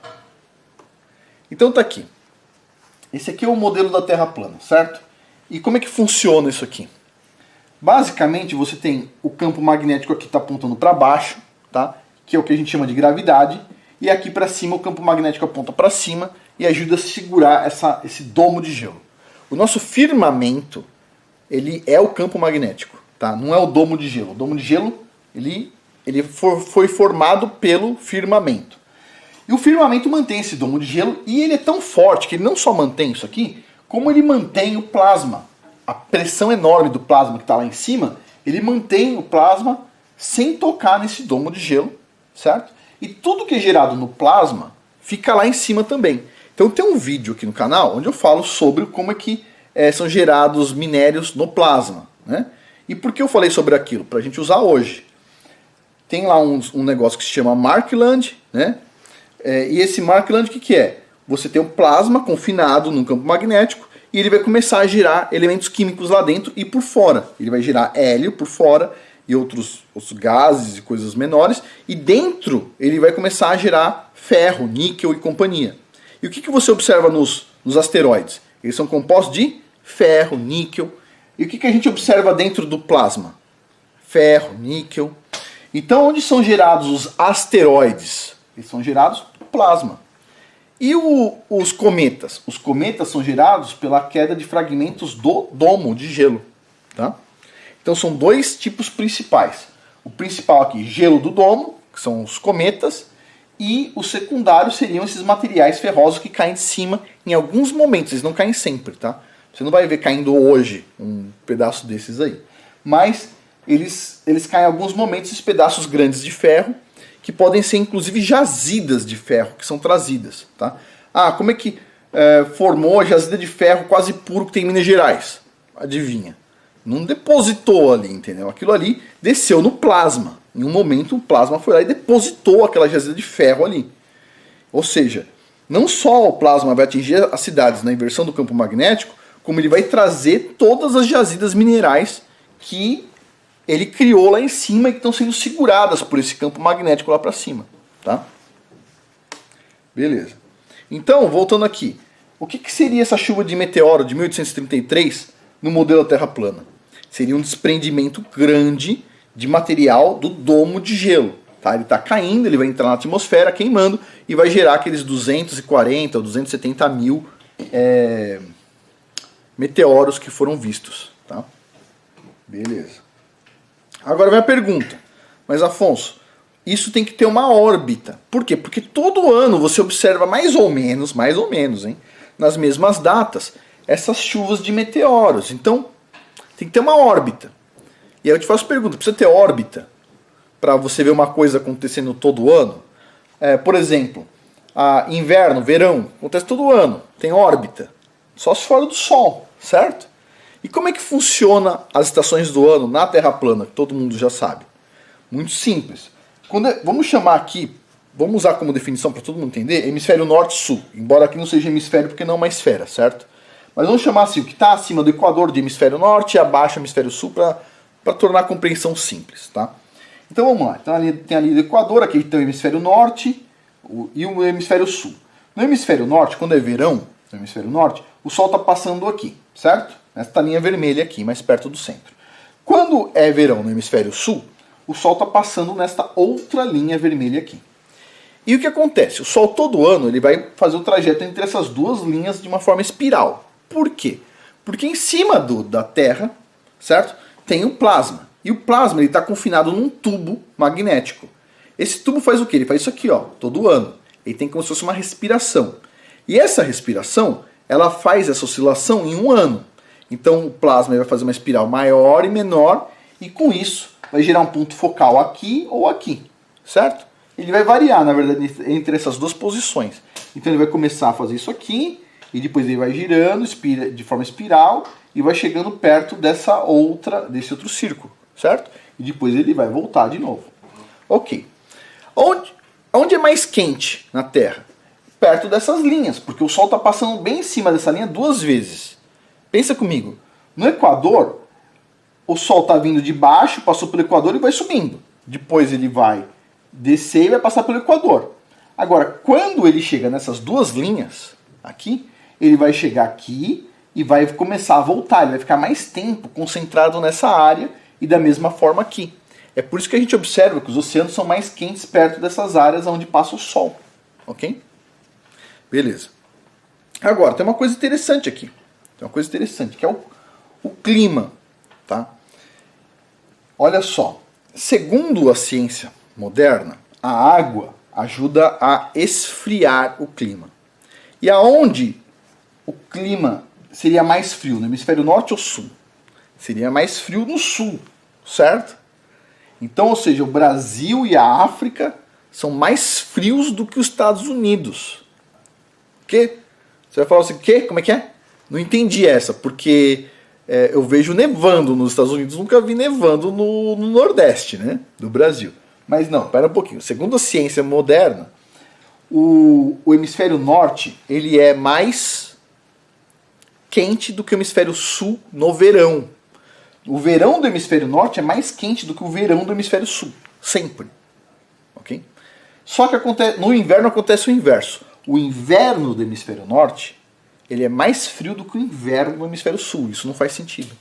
Então tá aqui. Esse aqui é o modelo da Terra plana, certo? E como é que funciona isso aqui? Basicamente você tem o campo magnético aqui está apontando para baixo, tá? Que é o que a gente chama de gravidade. E aqui para cima o campo magnético aponta para cima e ajuda a segurar esse domo de gelo. O nosso firmamento, ele é o campo magnético, tá? Não é o domo de gelo. O domo de gelo, ele foi formado pelo firmamento. E o firmamento mantém esse domo de gelo e ele é tão forte que ele não só mantém isso aqui, como ele mantém o plasma. A pressão enorme do plasma que está lá em cima, ele mantém o plasma sem tocar nesse domo de gelo, certo? E tudo que é gerado no plasma fica lá em cima também. Então tem um vídeo aqui no canal onde eu falo sobre como é que são gerados minérios no plasma, né? E por que eu falei sobre aquilo? Para a gente usar hoje. Tem lá um negócio que se chama Markland, né? E esse Markland o que é? Você tem um plasma confinado num campo magnético e ele vai começar a gerar elementos químicos lá dentro e por fora. Ele vai gerar hélio por fora e outros gases e coisas menores. E dentro ele vai começar a gerar ferro, níquel e companhia. E o que você observa nos asteroides? Eles são compostos de ferro, níquel. E o que a gente observa dentro do plasma? Ferro, níquel. Então onde são gerados os asteroides? Eles são gerados plasma. E os cometas? Os cometas são gerados pela queda de fragmentos do domo de gelo. Tá? Então são dois tipos principais. O principal aqui, gelo do domo, que são os cometas, e os secundários seriam esses materiais ferrosos que caem de cima em alguns momentos, eles não caem sempre, tá? Você não vai ver caindo hoje um pedaço desses aí. Mas eles caem em alguns momentos, esses pedaços grandes de ferro, que podem ser inclusive jazidas de ferro, que são trazidas, tá? Ah, como é que formou a jazida de ferro quase puro que tem em Minas Gerais? Adivinha? Não depositou ali, entendeu? Aquilo ali desceu no plasma. Em um momento o plasma foi lá e depositou aquela jazida de ferro ali. Ou seja, não só o plasma vai atingir as cidades na inversão do campo magnético, como ele vai trazer todas as jazidas minerais que ele criou lá em cima e que estão sendo seguradas por esse campo magnético lá para cima. Tá? Beleza. Então, voltando aqui. O que seria essa chuva de meteoro de 1833 no modelo da Terra plana? Seria um desprendimento grande de material do domo de gelo. Tá? Ele está caindo, ele vai entrar na atmosfera, queimando, e vai gerar aqueles 240 ou 270 mil meteoros que foram vistos. Tá? Beleza. Agora vem a pergunta. Mas Afonso, isso tem que ter uma órbita. Por quê? Porque todo ano você observa mais ou menos, hein, nas mesmas datas, essas chuvas de meteoros. Então, tem que ter uma órbita. E aí eu te faço a pergunta, precisa ter órbita para você ver uma coisa acontecendo todo ano? Por exemplo, inverno, verão, acontece todo ano, tem órbita. Só se fora do Sol, certo? E como é que funciona as estações do ano na Terra plana, que todo mundo já sabe? Muito simples. Vamos chamar aqui, vamos usar como definição para todo mundo entender, hemisfério norte e sul. Embora aqui não seja hemisfério porque não é uma esfera, certo? Mas vamos chamar assim, o que está acima do Equador de hemisfério norte e abaixo do hemisfério sul para tornar a compreensão simples. Tá? Então vamos lá. Então, tem ali do Equador, aqui tem o hemisfério norte e o hemisfério sul. No hemisfério norte, quando é verão, no hemisfério norte, o Sol está passando aqui, certo? Nesta linha vermelha aqui, mais perto do centro. Quando é verão no hemisfério sul, o Sol está passando nesta outra linha vermelha aqui. E o que acontece? O Sol todo ano ele vai fazer o trajeto entre essas duas linhas de uma forma espiral. Por quê? Porque em cima da Terra, certo? Tem o plasma. E o plasma está confinado num tubo magnético. Esse tubo faz o quê? Ele faz isso aqui, ó, todo ano. Ele tem como se fosse uma respiração. E essa respiração, ela faz essa oscilação em um ano. Então o plasma vai fazer uma espiral maior e menor, e com isso vai gerar um ponto focal aqui ou aqui, certo? Ele vai variar, na verdade, entre essas duas posições. Então ele vai começar a fazer isso aqui, e depois ele vai girando de forma espiral, e vai chegando perto desse outro círculo, certo? E depois ele vai voltar de novo. Ok. Onde é mais quente na Terra? Perto dessas linhas, porque o Sol está passando bem em cima dessa linha duas vezes. Pensa comigo, no Equador, o Sol está vindo de baixo, passou pelo Equador e vai subindo. Depois ele vai descer e vai passar pelo Equador. Agora, quando ele chega nessas duas linhas, aqui, ele vai chegar aqui e vai começar a voltar. Ele vai ficar mais tempo concentrado nessa área e da mesma forma aqui. É por isso que a gente observa que os oceanos são mais quentes perto dessas áreas onde passa o Sol. Ok? Beleza. Agora, tem uma coisa interessante aqui. Tem uma coisa interessante, que é o clima. Tá? Olha só. Segundo a ciência moderna, a água ajuda a esfriar o clima. E aonde o clima seria mais frio? No hemisfério norte ou sul? Seria mais frio no sul, certo? Então, ou seja, o Brasil e a África são mais frios do que os Estados Unidos. O quê? Você vai falar assim, o quê? Como é que é? Não entendi essa, porque eu vejo nevando nos Estados Unidos, nunca vi nevando no Nordeste, né, do Brasil. Mas não, pera um pouquinho. Segundo a ciência moderna, o hemisfério norte ele é mais quente do que o hemisfério sul no verão. O verão do hemisfério norte é mais quente do que o verão do hemisfério sul, sempre. Ok? Só que no inverno acontece o inverso. O inverno do hemisfério norte ele é mais frio do que o inverno do hemisfério sul. Isso não faz sentido.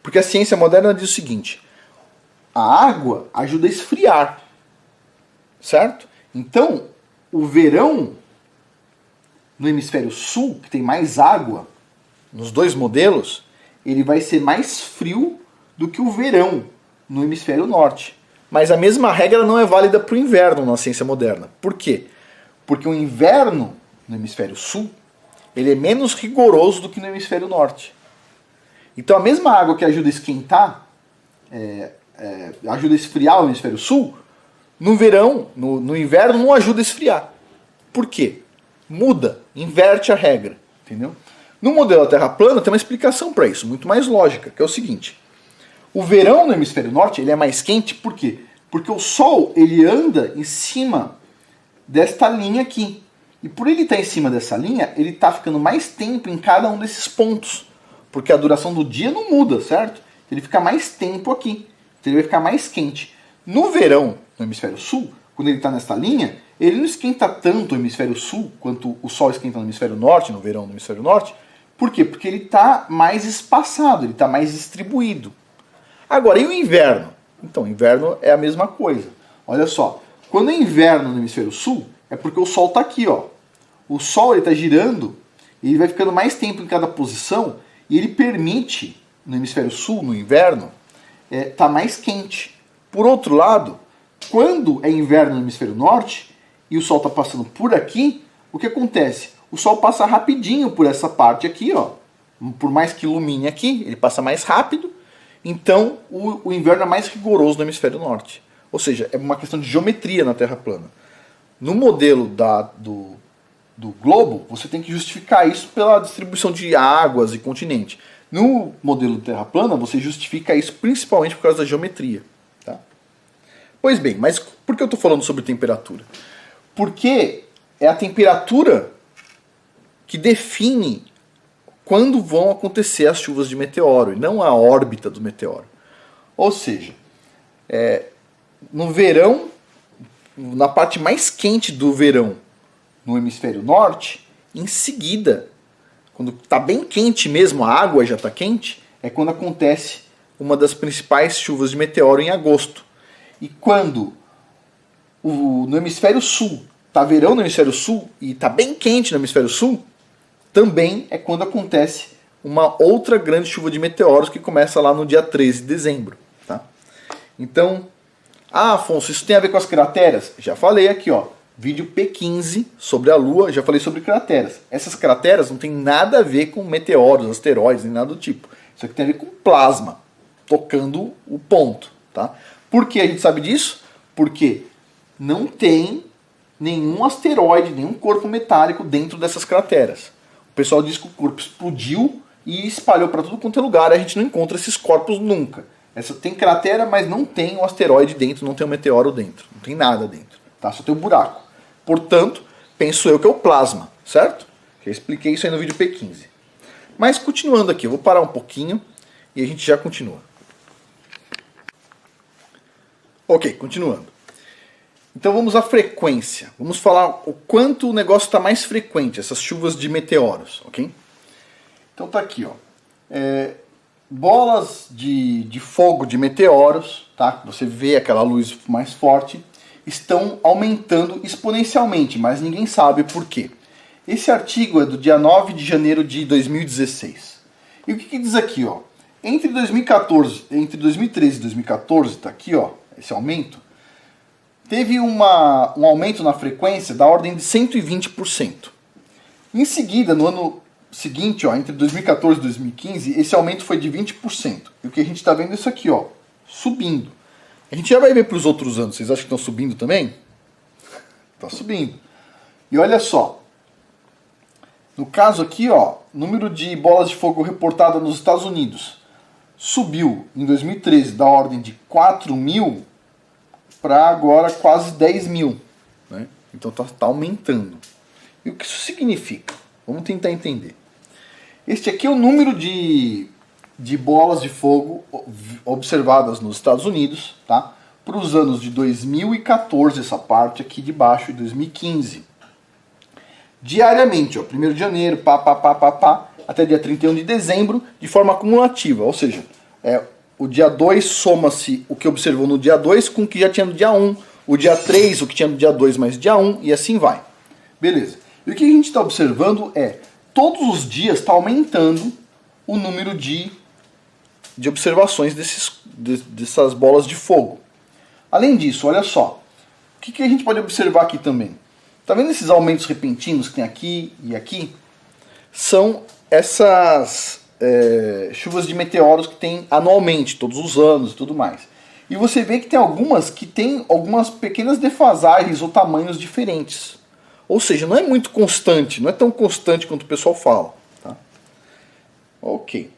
Porque a ciência moderna diz o seguinte: a água ajuda a esfriar, certo? Então, o verão no hemisfério sul, que tem mais água, nos dois modelos, ele vai ser mais frio do que o verão no hemisfério norte. Mas a mesma regra não é válida para o inverno na ciência moderna. Por quê? Porque o inverno no hemisfério sul, ele é menos rigoroso do que no hemisfério norte. Então a mesma água que ajuda a esquentar, ajuda a esfriar o hemisfério sul, no verão, no inverno, não ajuda a esfriar. Por quê? Muda, inverte a regra, entendeu? No modelo da Terra plana tem uma explicação para isso, muito mais lógica, que é o seguinte. O verão no hemisfério norte ele é mais quente, por quê? Porque o Sol ele anda em cima desta linha aqui. E por ele estar em cima dessa linha, ele está ficando mais tempo em cada um desses pontos. Porque a duração do dia não muda, certo? Ele fica mais tempo aqui. Então ele vai ficar mais quente. No verão, no hemisfério sul, quando ele está nessa linha, ele não esquenta tanto o hemisfério sul quanto o Sol esquenta no hemisfério norte, no verão no hemisfério norte. Por quê? Porque ele está mais espaçado, ele está mais distribuído. Agora, e o inverno? Então, o inverno é a mesma coisa. Olha só, quando é inverno no hemisfério sul, é porque o Sol está aqui, ó. O Sol está girando, e ele vai ficando mais tempo em cada posição, e ele permite, no hemisfério sul, no inverno, tá mais quente. Por outro lado, quando é inverno no hemisfério norte, e o Sol está passando por aqui, o que acontece? O Sol passa rapidinho por essa parte aqui, ó. Por mais que ilumine aqui, ele passa mais rápido. Então, o inverno é mais rigoroso no hemisfério norte. Ou seja, é uma questão de geometria na Terra plana. No modelo do globo, você tem que justificar isso pela distribuição de águas e continente. No modelo de Terra plana, você justifica isso principalmente por causa da geometria. Tá? Pois bem, mas por que eu estou falando sobre temperatura? Porque é a temperatura que define quando vão acontecer as chuvas de meteoro, e não a órbita do meteoro. Ou seja, no verão, na parte mais quente do verão, no hemisfério norte, em seguida, quando está bem quente mesmo, a água já está quente, é quando acontece uma das principais chuvas de meteoro em agosto. E quando no hemisfério sul, está verão no hemisfério sul, e está bem quente no hemisfério sul, também é quando acontece uma outra grande chuva de meteoros que começa lá no dia 13 de dezembro. Tá? Então, Afonso, isso tem a ver com as crateras? Já falei aqui, ó, vídeo P15 sobre a Lua, já falei sobre crateras. Essas crateras não tem nada a ver com meteoros, asteroides, nem nada do tipo. Isso aqui tem a ver com plasma, tocando o ponto. Tá? Por que a gente sabe disso? Porque não tem nenhum asteroide, nenhum corpo metálico dentro dessas crateras. O pessoal diz que o corpo explodiu e espalhou para tudo quanto é lugar, e a gente não encontra esses corpos nunca. Tem cratera, mas não tem um asteroide dentro, não tem um meteoro dentro, não tem nada dentro, tá? Só tem um buraco. Portanto, penso eu que é o plasma, certo? Já expliquei isso aí no vídeo P15. Mas continuando aqui, eu vou parar um pouquinho e a gente já continua. Ok, continuando. Então vamos à frequência. Vamos falar o quanto o negócio está mais frequente, essas chuvas de meteoros, ok? Então tá aqui, ó. Bolas de fogo de meteoros, tá? Você vê aquela luz mais forte, estão aumentando exponencialmente, mas ninguém sabe por quê. Esse artigo é do dia 9 de janeiro de 2016. E o que diz aqui, ó? Entre 2013 e 2014, tá aqui, ó, esse aumento. Teve um aumento na frequência da ordem de 120%. Em seguida, no ano seguinte, ó, entre 2014 e 2015, esse aumento foi de 20%. E o que a gente está vendo é isso aqui, ó, subindo. A gente já vai ver para os outros anos. Vocês acham que estão subindo também? Está subindo. E olha só. No caso aqui, ó, número de bolas de fogo reportada nos Estados Unidos subiu em 2013 da ordem de 4.000 para agora quase 10.000. Né? Então está aumentando. E o que isso significa? Vamos tentar entender. Este aqui é o número de bolas de fogo observadas nos Estados Unidos, tá? Para os anos de 2014, essa parte aqui de baixo, e 2015. Diariamente, ó, 1º de janeiro, até dia 31 de dezembro, de forma acumulativa. Ou seja, o dia 2 soma-se o que observou no dia 2 com o que já tinha no dia 1, o dia 3, o que tinha no dia 2 mais dia 1, e assim vai. Beleza. E o que a gente está observando é, todos os dias está aumentando o número de observações dessas bolas de fogo. Além disso, olha só, o que a gente pode observar aqui também? Tá vendo esses aumentos repentinos que tem aqui e aqui? São essas chuvas de meteoros que tem anualmente, todos os anos e tudo mais. E você vê que tem algumas que tem algumas pequenas defasagens ou tamanhos diferentes. Ou seja, não é muito constante, não é tão constante quanto o pessoal fala. Tá? Ok.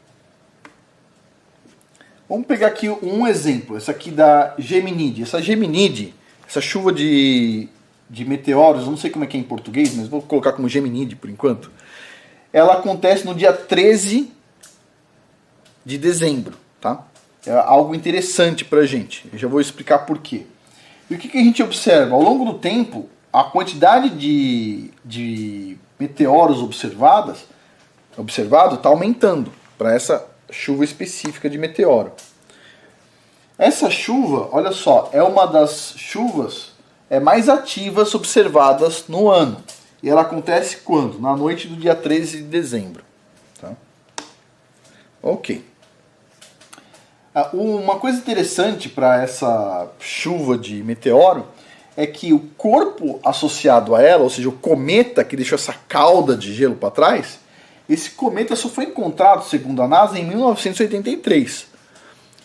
Vamos pegar aqui um exemplo, essa aqui da Geminide. Essa Geminide, essa chuva de meteoros, eu não sei como é que é em português, mas vou colocar como Geminide por enquanto. Ela acontece no dia 13 de dezembro, tá? É algo interessante pra gente. Eu já vou explicar por quê. E o que a gente observa? Ao longo do tempo, a quantidade de meteoros observado está aumentando para essa chuva específica de meteoro. Essa chuva, olha só, é uma das chuvas mais ativas observadas no ano. E ela acontece quando? Na noite do dia 13 de dezembro. Tá? Ok. Uma coisa interessante para essa chuva de meteoro é que o corpo associado a ela, ou seja, o cometa que deixou essa cauda de gelo para trás, esse cometa só foi encontrado, segundo a NASA, em 1983.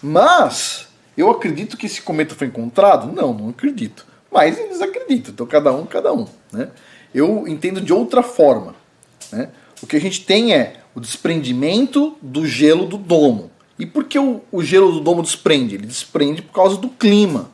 Mas eu acredito que esse cometa foi encontrado? Não acredito. Mas eles acreditam, então cada um. Né? Eu entendo de outra forma. Né? O que a gente tem é o desprendimento do gelo do domo. E por que o gelo do domo desprende? Ele desprende por causa do clima.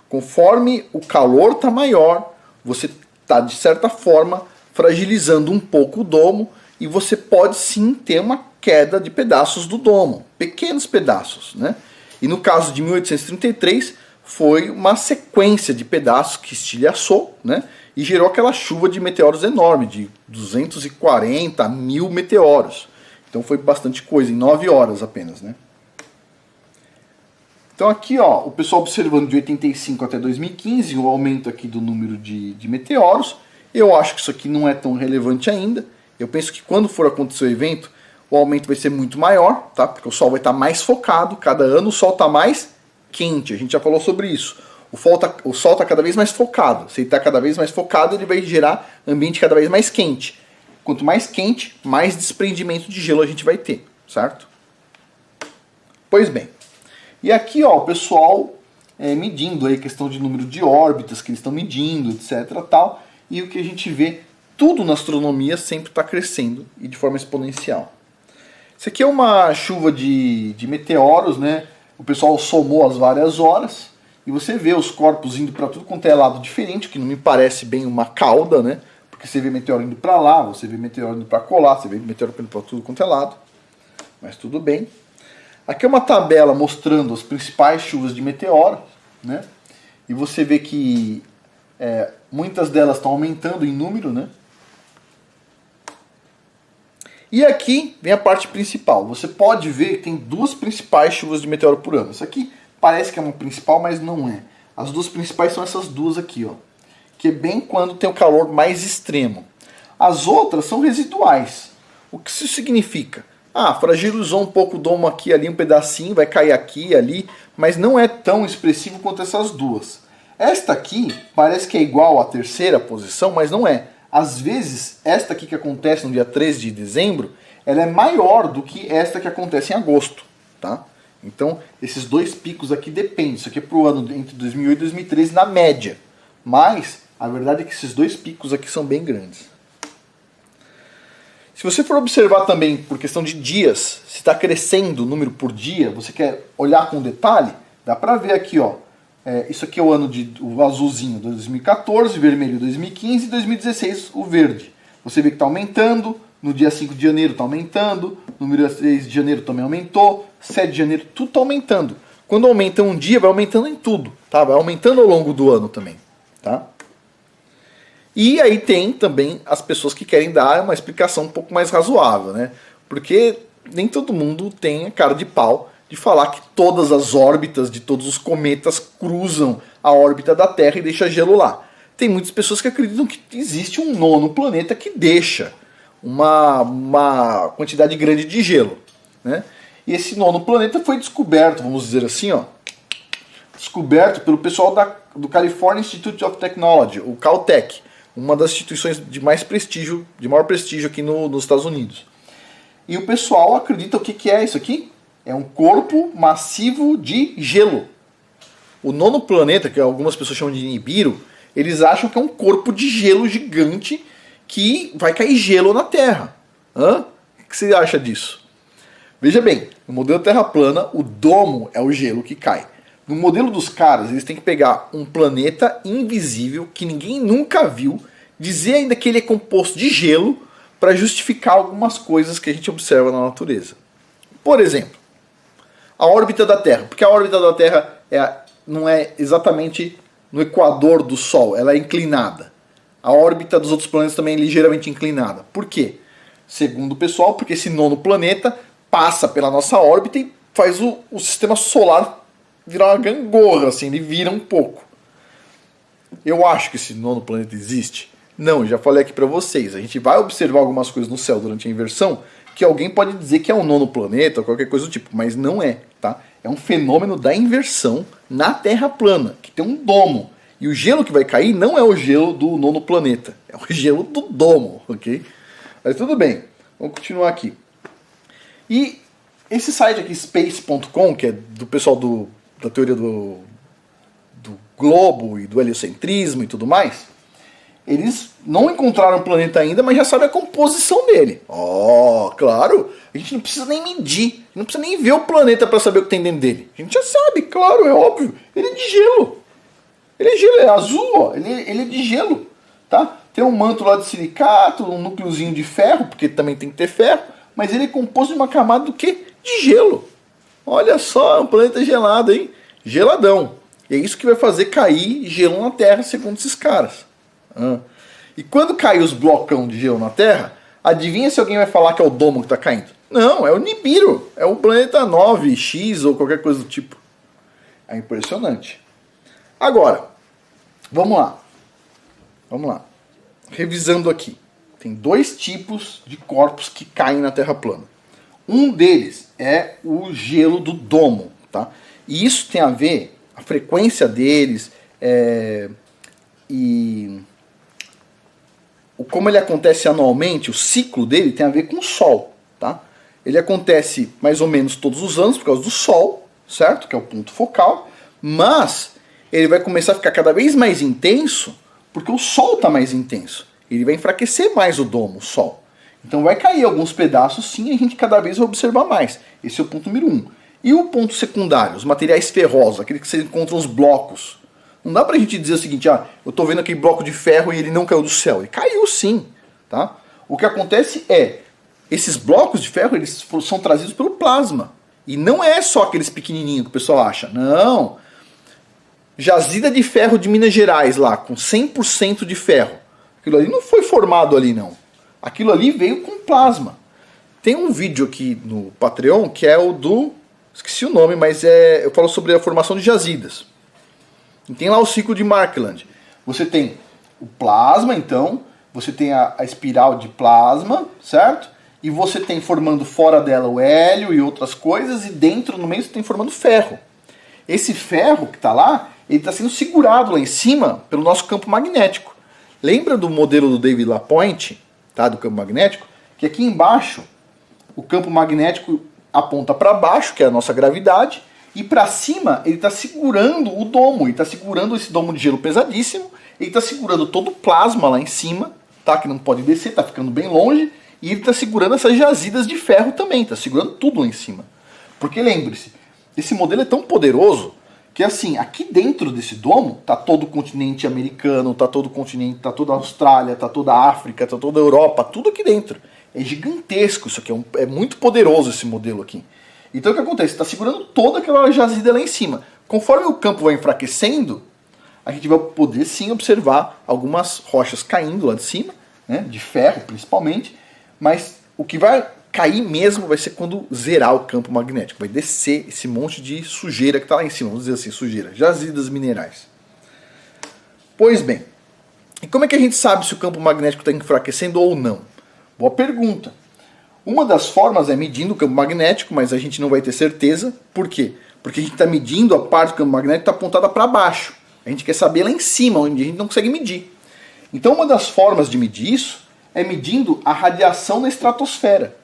Conforme o calor está maior, você está, de certa forma, fragilizando um pouco o domo e você pode sim ter uma queda de pedaços do domo, pequenos pedaços. Né? E no caso de 1833, foi uma sequência de pedaços que estilhaçou, né? E gerou aquela chuva de meteoros enorme, de 240 mil meteoros. Então foi bastante coisa, em 9 horas apenas. Né? Então aqui, ó, o pessoal observando de 85 até 2015, o aumento aqui do número de meteoros. Eu acho que isso aqui não é tão relevante ainda. Eu penso que quando for acontecer o evento, o aumento vai ser muito maior, tá? Porque o Sol vai estar mais focado, cada ano o Sol está mais quente, a gente já falou sobre isso. O Sol está cada vez mais focado. Se ele está cada vez mais focado, ele vai gerar ambiente cada vez mais quente. Quanto mais quente, mais desprendimento de gelo a gente vai ter, certo? Pois bem. E aqui, ó, o pessoal medindo aí a questão de número de órbitas que eles estão medindo, etc. Tal, e o que a gente vê, tudo na astronomia sempre está crescendo e de forma exponencial. Isso aqui é uma chuva de meteoros, né? O pessoal somou as várias horas e você vê os corpos indo para tudo quanto é lado diferente, o que não me parece bem uma cauda, né? Porque você vê meteoro indo para lá, você vê meteoro indo para colar, você vê meteoro indo para tudo quanto é lado. Mas tudo bem. Aqui é uma tabela mostrando as principais chuvas de meteoro, né? E você vê que muitas delas estão aumentando em número, né? E aqui vem a parte principal. Você pode ver que tem duas principais chuvas de meteoro por ano. Isso aqui parece que é uma principal, mas não é. As duas principais são essas duas aqui, ó. Que é bem quando tem o calor mais extremo. As outras são residuais. O que isso significa? Fragilizou um pouco o domo aqui, ali um pedacinho, vai cair aqui e ali, mas não é tão expressivo quanto essas duas. Esta aqui parece que é igual à terceira posição, mas não é. Às vezes, esta aqui que acontece no dia 13 de dezembro, ela é maior do que esta que acontece em agosto, tá? Então, esses dois picos aqui dependem. Isso aqui é para o ano entre 2008 e 2013 na média. Mas, a verdade é que esses dois picos aqui são bem grandes. Se você for observar também por questão de dias, se está crescendo o número por dia, você quer olhar com detalhe, dá para ver aqui, ó. Isso aqui é o ano o azulzinho, 2014, vermelho 2015 e 2016 o verde. Você vê que está aumentando, no dia 5 de janeiro está aumentando, no dia 6 de janeiro também aumentou, 7 de janeiro, tudo está aumentando. Quando aumenta um dia, vai aumentando em tudo, tá? Vai aumentando ao longo do ano também, tá? E aí tem também as pessoas que querem dar uma explicação um pouco mais razoável, né? Porque nem todo mundo tem a cara de pau de falar que todas as órbitas de todos os cometas cruzam a órbita da Terra e deixa gelo lá. Tem muitas pessoas que acreditam que existe um nono planeta que deixa uma quantidade grande de gelo, né? E esse nono planeta foi descoberto, vamos dizer assim, ó, descoberto pelo pessoal do California Institute of Technology, o Caltech, uma das instituições de maior prestígio aqui nos Estados Unidos. E o pessoal acredita o que é isso aqui? É um corpo massivo de gelo. O nono planeta, que algumas pessoas chamam de Nibiru, eles acham que é um corpo de gelo gigante que vai cair gelo na Terra. Hã? O que você acha disso? Veja bem, no modelo Terra plana, o domo é o gelo que cai. No modelo dos caras, eles têm que pegar um planeta invisível que ninguém nunca viu, dizer ainda que ele é composto de gelo para justificar algumas coisas que a gente observa na natureza. Por exemplo, a órbita da Terra. Porque a órbita da Terra não é exatamente no equador do Sol, ela é inclinada. A órbita dos outros planetas também é ligeiramente inclinada. Por quê? Segundo o pessoal, porque esse nono planeta passa pela nossa órbita e faz o sistema solar virar uma gangorra, assim, ele vira um pouco. Eu acho que esse nono planeta existe? Não, eu já falei aqui para vocês. A gente vai observar algumas coisas no céu durante a inversão que alguém pode dizer que é um nono planeta ou qualquer coisa do tipo, mas não é, tá? É um fenômeno da inversão na Terra plana, que tem um domo. E o gelo que vai cair não é o gelo do nono planeta, é o gelo do domo, ok? Mas tudo bem, vamos continuar aqui. E esse site aqui, space.com, que é do pessoal da teoria do globo e do heliocentrismo e tudo mais, eles não encontraram o planeta ainda, mas já sabem a composição dele. Claro, a gente não precisa nem medir, não precisa nem ver o planeta para saber o que tem dentro dele. A gente já sabe, claro, é óbvio. Ele é de gelo. Ele é gelo, é azul, ó. Ele é de gelo, tá? Tem um manto lá de silicato, um núcleozinho de ferro, porque também tem que ter ferro, mas ele é composto de uma camada do quê? De gelo. Olha só, é um planeta gelado, hein? Geladão. E é isso que vai fazer cair gelo na Terra, segundo esses caras. E quando cair os blocão de gelo na Terra, adivinha se alguém vai falar que é o domo que está caindo? Não, é o Nibiru. É o planeta 9X ou qualquer coisa do tipo. É impressionante. Agora, vamos lá. Revisando aqui. Tem dois tipos de corpos que caem na Terra plana. Um deles é o gelo do domo, tá? E isso tem a ver, a frequência deles e como ele acontece anualmente, o ciclo dele tem a ver com o Sol, tá? Ele acontece mais ou menos todos os anos por causa do Sol, certo? Que é o ponto focal, mas ele vai começar a ficar cada vez mais intenso porque o Sol está mais intenso. Ele vai enfraquecer mais o domo, o Sol. Então vai cair alguns pedaços sim e a gente cada vez vai observar mais. Esse é o ponto número 1. E o ponto secundário, os materiais ferrosos, aquele que você encontra os blocos. Não dá pra gente dizer o seguinte, eu tô vendo aquele bloco de ferro e ele não caiu do céu. Ele caiu sim, tá? O que acontece é, esses blocos de ferro, eles são trazidos pelo plasma. E não é só aqueles pequenininhos que o pessoal acha. Não. Jazida de ferro de Minas Gerais lá, com 100% de ferro. Aquilo ali não foi formado ali, não. Aquilo ali veio com plasma. Tem um vídeo aqui no Patreon que é o do... Esqueci o nome, mas eu falo sobre a formação de jazidas. E tem lá o ciclo de Markland. Você tem o plasma, então, você tem a espiral de plasma, certo? E você tem formando fora dela o hélio e outras coisas, e dentro, no meio, você tem formando ferro. Esse ferro que está lá, ele está sendo segurado lá em cima pelo nosso campo magnético. Lembra do modelo do David Lapointe, tá, do campo magnético? Que aqui embaixo, o campo magnético aponta para baixo, que é a nossa gravidade, e para cima ele está segurando o domo, ele está segurando esse domo de gelo pesadíssimo, ele está segurando todo o plasma lá em cima, tá, que não pode descer, está ficando bem longe, e ele está segurando essas jazidas de ferro também, está segurando tudo lá em cima. Porque lembre-se, esse modelo é tão poderoso que assim, aqui dentro desse domo está todo o continente americano, está todo o continente, está toda a Austrália, está toda a África, está toda a Europa, tudo aqui dentro. É gigantesco isso aqui, é muito poderoso esse modelo aqui. Então o que acontece? Está segurando toda aquela jazida lá em cima. Conforme o campo vai enfraquecendo, a gente vai poder sim observar algumas rochas caindo lá de cima, né, de ferro principalmente, mas o que vai cair mesmo vai ser quando zerar o campo magnético. Vai descer esse monte de sujeira que está lá em cima, vamos dizer assim, sujeira, jazidas minerais. Pois bem, e como é que a gente sabe se o campo magnético está enfraquecendo ou não? Boa pergunta. Uma das formas é medindo o campo magnético, mas a gente não vai ter certeza. Por quê? Porque a gente está medindo a parte do campo magnético que está apontada para baixo. A gente quer saber lá em cima, onde a gente não consegue medir. Então uma das formas de medir isso é medindo a radiação na estratosfera.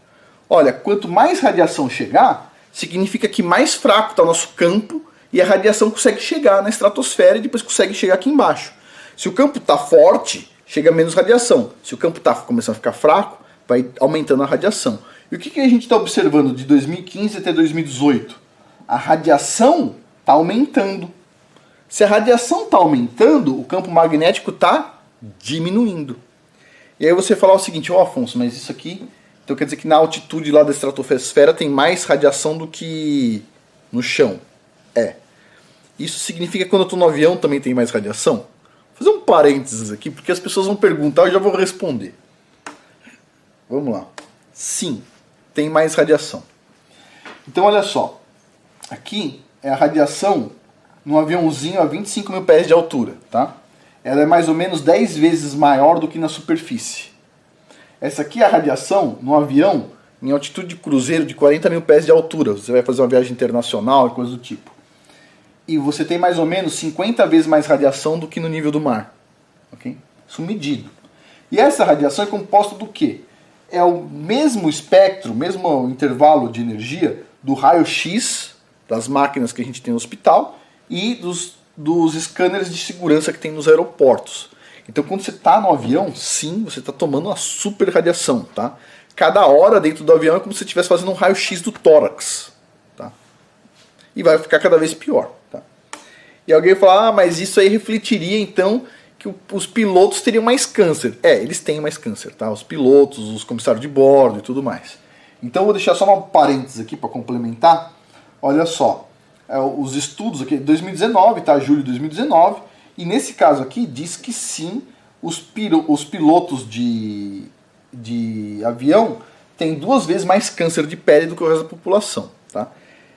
Olha, quanto mais radiação chegar, significa que mais fraco está o nosso campo e a radiação consegue chegar na estratosfera e depois consegue chegar aqui embaixo. Se o campo está forte, chega menos radiação. Se o campo está começando a ficar fraco, vai aumentando a radiação. E o que a gente está observando de 2015 até 2018? A radiação está aumentando. Se a radiação está aumentando, o campo magnético está diminuindo. E aí você fala o seguinte, Afonso, mas isso aqui, então quer dizer que na altitude lá da estratosfera tem mais radiação do que no chão? É. Isso significa que quando eu estou no avião também tem mais radiação? Vou fazer um parênteses aqui, porque as pessoas vão perguntar e eu já vou responder. Vamos lá. Sim, tem mais radiação. Então olha só, aqui é a radiação num aviãozinho a 25 mil pés de altura, tá? Ela é mais ou menos 10 vezes maior do que na superfície. Essa aqui é a radiação no avião em altitude de cruzeiro de 40 mil pés de altura. Você vai fazer uma viagem internacional e coisa do tipo. E você tem mais ou menos 50 vezes mais radiação do que no nível do mar. Okay? Isso medido. E essa radiação é composta do quê? É o mesmo espectro, o mesmo intervalo de energia do raio-x das máquinas que a gente tem no hospital e dos scanners de segurança que tem nos aeroportos. Então quando você está no avião, sim, você está tomando uma super radiação. Tá? Cada hora dentro do avião é como se você estivesse fazendo um raio-x do tórax. Tá? E vai ficar cada vez pior. Tá? E alguém fala, mas isso aí refletiria então que os pilotos teriam mais câncer. É, eles têm mais câncer, tá? Os pilotos, os comissários de bordo e tudo mais. Então eu vou deixar só um parênteses aqui para complementar. Olha só, os estudos aqui, 2019, tá? Julho de 2019, e nesse caso aqui diz que sim, os pilotos de avião têm 2 vezes mais câncer de pele do que o resto da população, tá?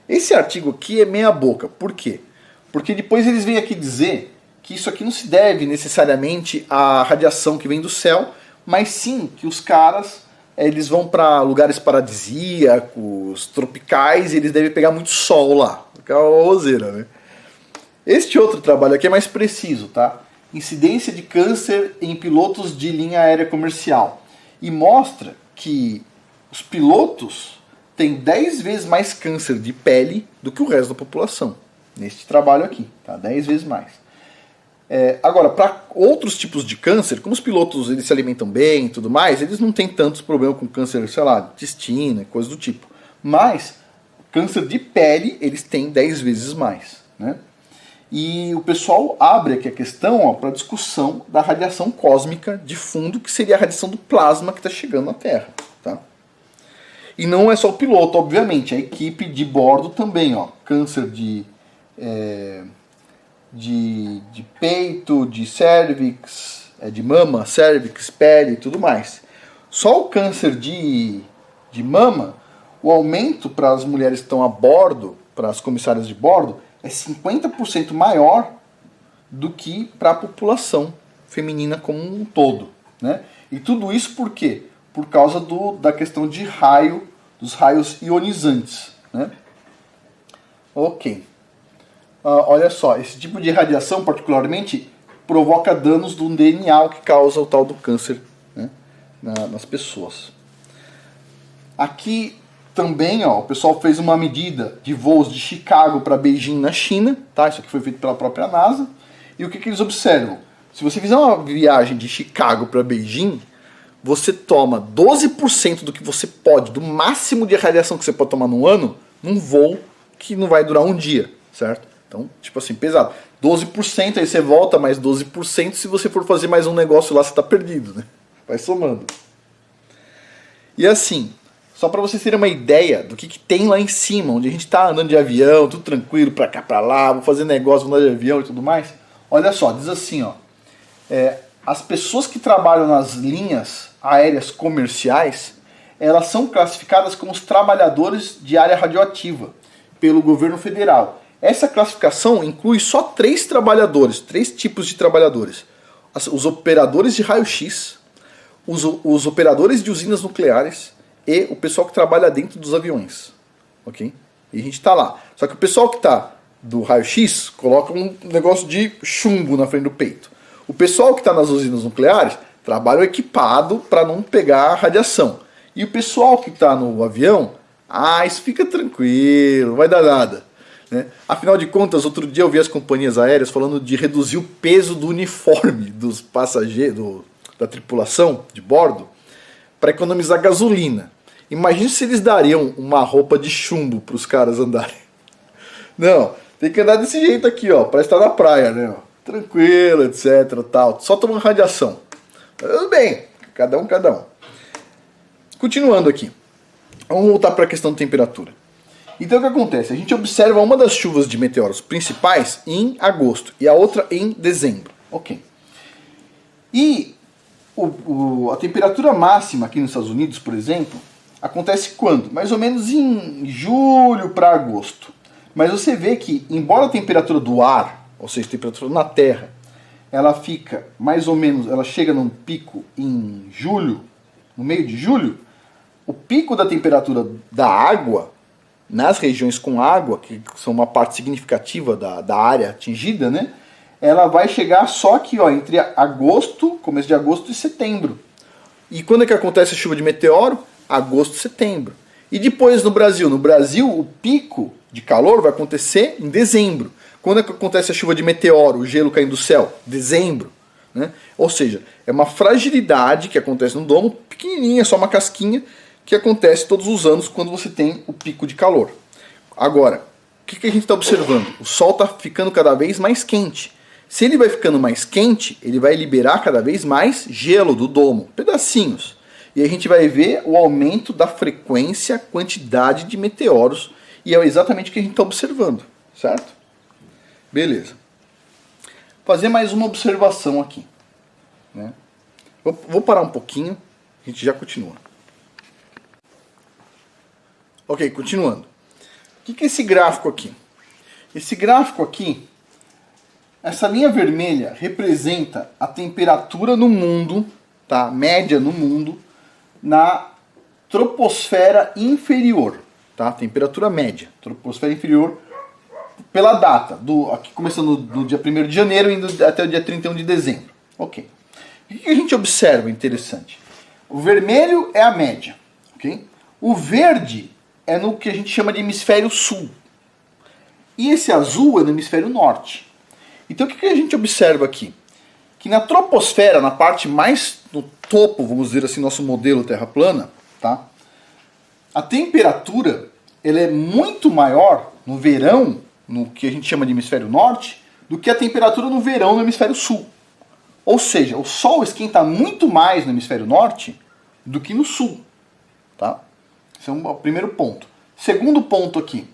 Esse artigo aqui é meia boca. Por quê? Porque depois eles vêm aqui dizer que isso aqui não se deve necessariamente à radiação que vem do céu, mas sim que os caras eles vão para lugares paradisíacos, tropicais, e eles devem pegar muito sol lá. Aquela roseira, né? Este outro trabalho aqui é mais preciso, tá? Incidência de câncer em pilotos de linha aérea comercial. E mostra que os pilotos têm 10 vezes mais câncer de pele do que o resto da população. Neste trabalho aqui, tá? 10 vezes mais. Agora, para outros tipos de câncer, como os pilotos eles se alimentam bem e tudo mais, eles não têm tantos problemas com câncer, sei lá, de intestino, coisa do tipo. Mas, câncer de pele, eles têm 10 vezes mais, né? E o pessoal abre aqui a questão para discussão da radiação cósmica de fundo, que seria a radiação do plasma que está chegando na Terra, tá? E não é só o piloto, obviamente, a equipe de bordo também, ó, câncer de peito, de cérvix, de mama, cérvix, pele e tudo mais. Só o câncer de mama, o aumento para as mulheres que estão a bordo, para as comissárias de bordo, é 50% maior do que para a população feminina como um todo, né? E tudo isso por quê? Por causa da questão de dos raios ionizantes, né? Ok. Olha só, esse tipo de radiação particularmente provoca danos do DNA, o que causa o tal do câncer, né, nas pessoas. Aqui também, ó, o pessoal fez uma medida de voos de Chicago para Beijing na China, tá? Isso aqui foi feito pela própria NASA. E o que eles observam? Se você fizer uma viagem de Chicago para Beijing, você toma 12% do que você pode, do máximo de radiação que você pode tomar no ano, num voo que não vai durar um dia, certo? Então, tipo assim, pesado. 12%, aí você volta mais 12%, se você for fazer mais um negócio lá, você está perdido, né? Vai somando. E assim, só para vocês terem uma ideia do que tem lá em cima, onde a gente está andando de avião, tudo tranquilo, para cá, para lá, vou fazer negócio, vou andar de avião e tudo mais. Olha só, diz assim, ó. As pessoas que trabalham nas linhas aéreas comerciais, elas são classificadas como os trabalhadores de área radioativa pelo governo federal. Essa classificação inclui só 3 trabalhadores, 3 tipos de trabalhadores. Os operadores de raio-x, os operadores de usinas nucleares e o pessoal que trabalha dentro dos aviões. Ok? E a gente está lá. Só que o pessoal que está do raio-x coloca um negócio de chumbo na frente do peito. O pessoal que está nas usinas nucleares trabalha equipado para não pegar radiação. E o pessoal que está no avião, isso fica tranquilo, não vai dar nada. Né? Afinal de contas, outro dia eu vi as companhias aéreas falando de reduzir o peso do uniforme dos passageiros, da tripulação de bordo, para economizar gasolina. Imagina se eles dariam uma roupa de chumbo para os caras andarem. Não, tem que andar desse jeito aqui, ó, para estar na praia, né? Tranquilo, etc, tal, só tomando radiação. Tudo bem, cada um. Continuando aqui, vamos voltar para a questão de temperatura. Então o que acontece? A gente observa uma das chuvas de meteoros principais em agosto e a outra em dezembro. Ok. E a temperatura máxima aqui nos Estados Unidos, por exemplo, acontece quando? Mais ou menos em julho para agosto. Mas você vê que, embora a temperatura do ar, ou seja, a temperatura na Terra, ela fica mais ou menos, ela chega num pico em julho, no meio de julho, o pico da temperatura da água, nas regiões com água, que são uma parte significativa da área atingida, né? Ela vai chegar só aqui, ó, entre agosto, começo de agosto e setembro. E quando é que acontece a chuva de meteoro? Agosto e setembro. E depois no Brasil? No Brasil, o pico de calor vai acontecer em dezembro. Quando é que acontece a chuva de meteoro, o gelo caindo do céu? Dezembro. Né? Ou seja, é uma fragilidade que acontece no domo, pequenininha, só uma casquinha, que acontece todos os anos quando você tem o pico de calor. Agora, o que a gente está observando? O Sol está ficando cada vez mais quente. Se ele vai ficando mais quente, ele vai liberar cada vez mais gelo do domo, pedacinhos. E a gente vai ver o aumento da frequência, quantidade de meteoros, e é exatamente o que a gente está observando, certo? Beleza. Fazer mais uma observação aqui. Né? Vou parar um pouquinho, a gente já continua. Ok, continuando. O que é esse gráfico aqui? Esse gráfico aqui, essa linha vermelha representa a temperatura no mundo, tá? Média no mundo, na troposfera inferior. Tá? Temperatura média, troposfera inferior, pela data, aqui começando no dia 1º de janeiro e indo até o dia 31 de dezembro. Ok. O que a gente observa interessante? O vermelho é a média. Okay? O verde é no que a gente chama de hemisfério sul. E esse azul é no hemisfério norte. Então o que a gente observa aqui? Que na troposfera, na parte mais no topo, vamos dizer assim, nosso modelo Terra plana, tá? A temperatura ela é muito maior no verão, no que a gente chama de hemisfério norte, do que a temperatura no verão no hemisfério sul. Ou seja, o Sol esquenta muito mais no hemisfério norte do que no sul. Tá? Esse é o primeiro ponto. Segundo ponto aqui.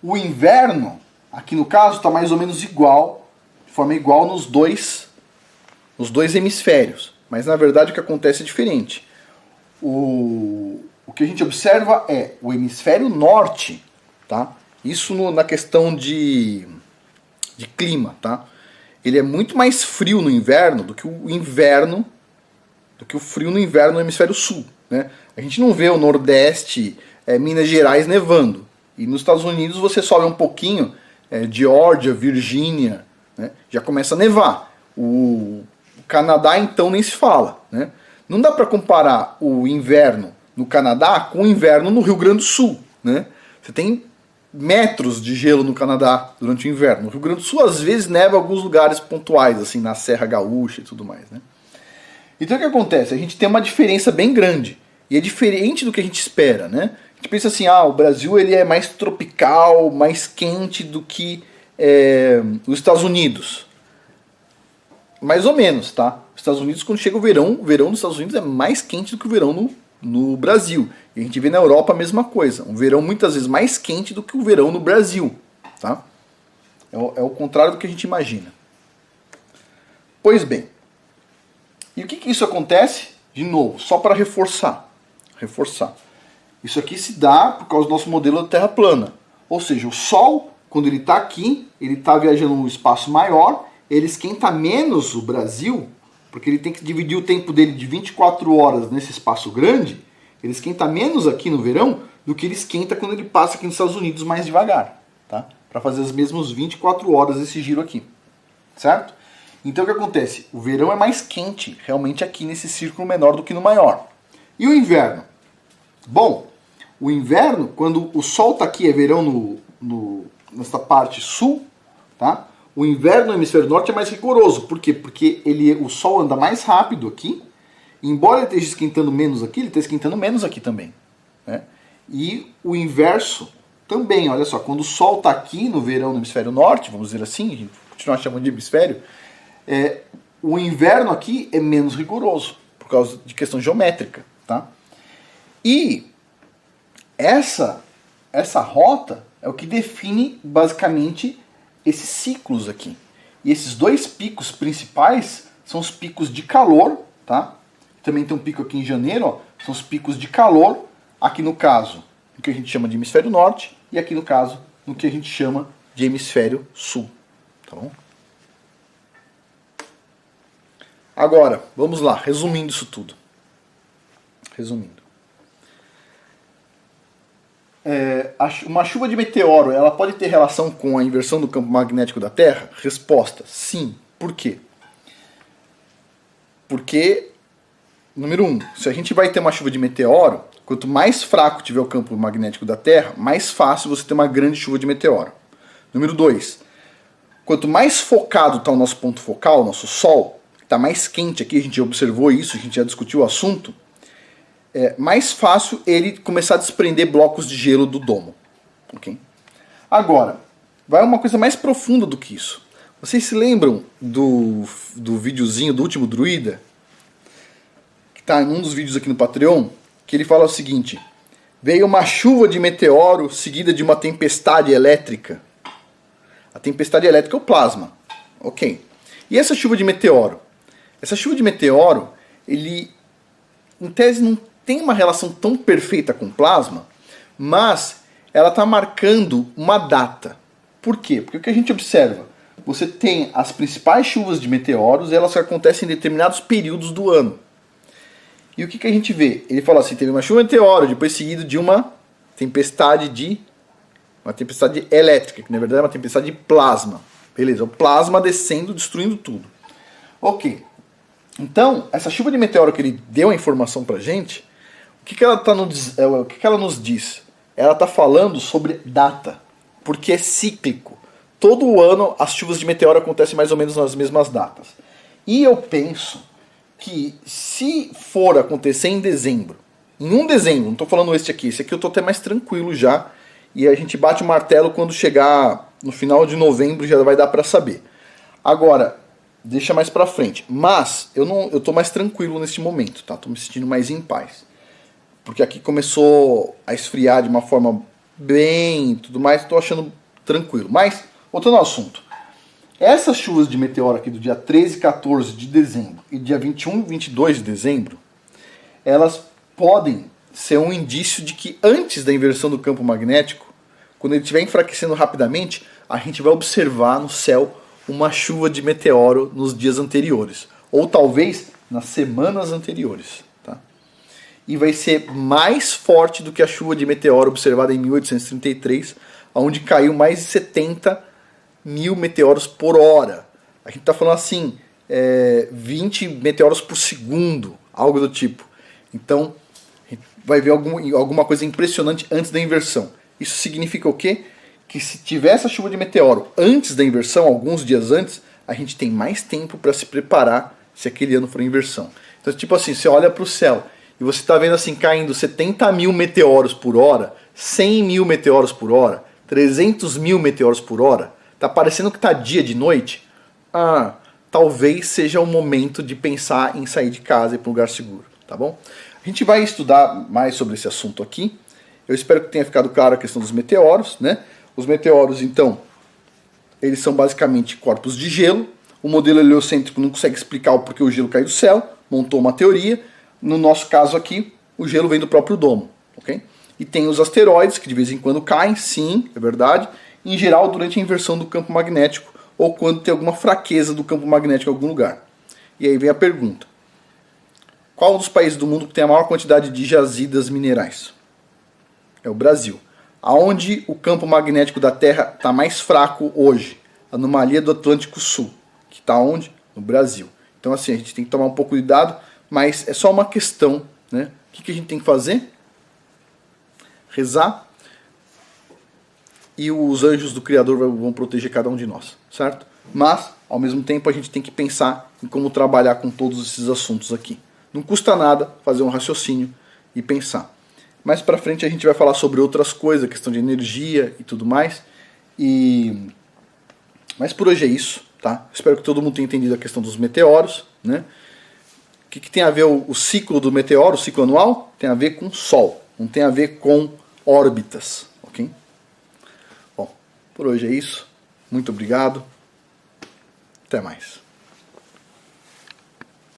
O inverno, aqui no caso, está mais ou menos igual, de forma igual nos dois hemisférios. Mas na verdade o que acontece é diferente. O que a gente observa é o hemisfério norte, tá? Isso na questão de clima, tá? Ele é muito mais frio no inverno do que o frio no inverno no hemisfério sul, né? A gente não vê o Nordeste, Minas Gerais nevando. E nos Estados Unidos você sobe um pouquinho, Geórgia, Virgínia, né? Já começa a nevar. O Canadá então nem se fala, né? Não dá para comparar o inverno no Canadá com o inverno no Rio Grande do Sul, né? Você tem metros de gelo no Canadá durante o inverno. No Rio Grande do Sul, às vezes, neva em alguns lugares pontuais, assim, na Serra Gaúcha e tudo mais, né? Então, o que acontece? A gente tem uma diferença bem grande. E é diferente do que a gente espera, né? A gente pensa assim, o Brasil ele é mais tropical, mais quente do que os Estados Unidos. Mais ou menos, tá? Os Estados Unidos, quando chega o verão dos Estados Unidos é mais quente do que o verão no Brasil. E a gente vê na Europa a mesma coisa. Um verão muitas vezes mais quente do que o verão no Brasil. Tá? É o contrário do que a gente imagina. Pois bem. E o que isso acontece? De novo, só para reforçar. Isso aqui se dá por causa do nosso modelo da Terra plana. Ou seja, o Sol quando ele está aqui, ele está viajando um espaço maior, ele esquenta menos o Brasil, porque ele tem que dividir o tempo dele de 24 horas nesse espaço grande, ele esquenta menos aqui no verão do que ele esquenta quando ele passa aqui nos Estados Unidos mais devagar, tá? Para fazer as mesmas 24 horas esse giro aqui, certo? Então o que acontece? O verão é mais quente realmente aqui nesse círculo menor do que no maior. E o inverno? Bom, o inverno, quando o Sol está aqui, é verão nessa parte sul, tá? O inverno no hemisfério norte é mais rigoroso. Por quê? Porque o Sol anda mais rápido aqui, embora ele esteja esquentando menos aqui, ele está esquentando menos aqui também, né? E o inverso também, olha só, quando o Sol está aqui no verão no hemisfério norte, vamos dizer assim, a gente continuar chamando de hemisfério, o inverno aqui é menos rigoroso, por causa de questão geométrica, tá? E essa rota é o que define basicamente esses ciclos aqui. E esses dois picos principais são os picos de calor, tá? Também tem um pico aqui em janeiro, ó, são os picos de calor, aqui no caso, no que a gente chama de hemisfério norte, e aqui no caso, no que a gente chama de hemisfério sul, tá bom? Agora, vamos lá, resumindo isso tudo. Resumindo. Uma chuva de meteoro, ela pode ter relação com a inversão do campo magnético da Terra? Resposta, sim. Por quê? Porque, número 1, se a gente vai ter uma chuva de meteoro, quanto mais fraco tiver o campo magnético da Terra, mais fácil você ter uma grande chuva de meteoro. Número 2, quanto mais focado está o nosso ponto focal, o nosso Sol, está mais quente aqui, a gente observou isso, a gente já discutiu o assunto, é mais fácil ele começar a desprender blocos de gelo do domo. Okay? Agora, vai uma coisa mais profunda do que isso. Vocês se lembram do videozinho do último druida? Que está em um dos vídeos aqui no Patreon, que ele fala o seguinte: veio uma chuva de meteoro seguida de uma tempestade elétrica. A tempestade elétrica é o plasma. Ok. E essa chuva de meteoro? Essa chuva de meteoro, ele, em tese, não tem uma relação tão perfeita com o plasma, mas ela está marcando uma data. Por quê? Porque o que a gente observa? Você tem as principais chuvas de meteoros e elas acontecem em determinados períodos do ano. E o que a gente vê? Ele fala assim, teve uma chuva de meteoro, depois seguido de uma tempestade elétrica, que na verdade é uma tempestade de plasma. Beleza, o plasma descendo, destruindo tudo. Ok. Então, essa chuva de meteoro que ele deu a informação pra gente, o que ela nos diz? Ela está falando sobre data, porque é cíclico. Todo ano as chuvas de meteoro acontecem mais ou menos nas mesmas datas. E eu penso que se for acontecer em dezembro, em 1 de dezembro, não estou falando esse aqui eu estou até mais tranquilo já, e a gente bate o martelo quando chegar no final de novembro, já vai dar para saber. Agora, deixa mais pra frente. Mas eu tô mais tranquilo nesse momento, tá? Tô me sentindo mais em paz. Porque aqui começou a esfriar de uma forma bem, tudo mais, tô achando tranquilo. Mas, voltando ao assunto. Essas chuvas de meteoro aqui do dia 13 e 14 de dezembro e dia 21 e 22 de dezembro, elas podem ser um indício de que antes da inversão do campo magnético, quando ele estiver enfraquecendo rapidamente, a gente vai observar no céu uma chuva de meteoro nos dias anteriores, ou talvez nas semanas anteriores, tá? E vai ser mais forte do que a chuva de meteoro observada em 1833, onde caiu mais de 70 mil meteoros por hora. A gente está falando assim, 20 meteoros por segundo, algo do tipo. Então, a gente vai ver alguma coisa impressionante antes da inversão. Isso significa o quê? Que se tiver essa chuva de meteoro antes da inversão, alguns dias antes, a gente tem mais tempo para se preparar se aquele ano for inversão. Então, tipo assim, você olha para o céu e você está vendo assim caindo 70 mil meteoros por hora, 100 mil meteoros por hora, 300 mil meteoros por hora, tá parecendo que tá dia de noite? Talvez seja o momento de pensar em sair de casa e ir para um lugar seguro, tá bom? A gente vai estudar mais sobre esse assunto aqui. Eu espero que tenha ficado claro a questão dos meteoros, né? Os meteoros, então, eles são basicamente corpos de gelo. O modelo heliocêntrico não consegue explicar o porquê o gelo cai do céu, montou uma teoria. No nosso caso aqui, o gelo vem do próprio domo, ok? E tem os asteroides, que de vez em quando caem, sim, é verdade. em geral durante a inversão do campo magnético ou quando tem alguma fraqueza do campo magnético em algum lugar. E aí vem a pergunta: qual dos países do mundo que tem a maior quantidade de jazidas minerais? É o Brasil. Aonde o campo magnético da Terra está mais fraco hoje? Anomalia do Atlântico Sul, que está onde? No Brasil. Então assim, a gente tem que tomar um pouco de cuidado, mas é só uma questão, né? O que a gente tem que fazer? Rezar, e os anjos do Criador vão proteger cada um de nós, certo? Mas, ao mesmo tempo, a gente tem que pensar em como trabalhar com todos esses assuntos aqui. Não custa nada fazer um raciocínio e pensar. Mais pra frente a gente vai falar sobre outras coisas, questão de energia e tudo mais. Mas por hoje é isso, tá? Espero que todo mundo tenha entendido a questão dos meteoros, né? O que tem a ver o ciclo do meteoro, o ciclo anual? Tem a ver com o Sol, não tem a ver com órbitas, ok? Bom, por hoje é isso. Muito obrigado. Até mais.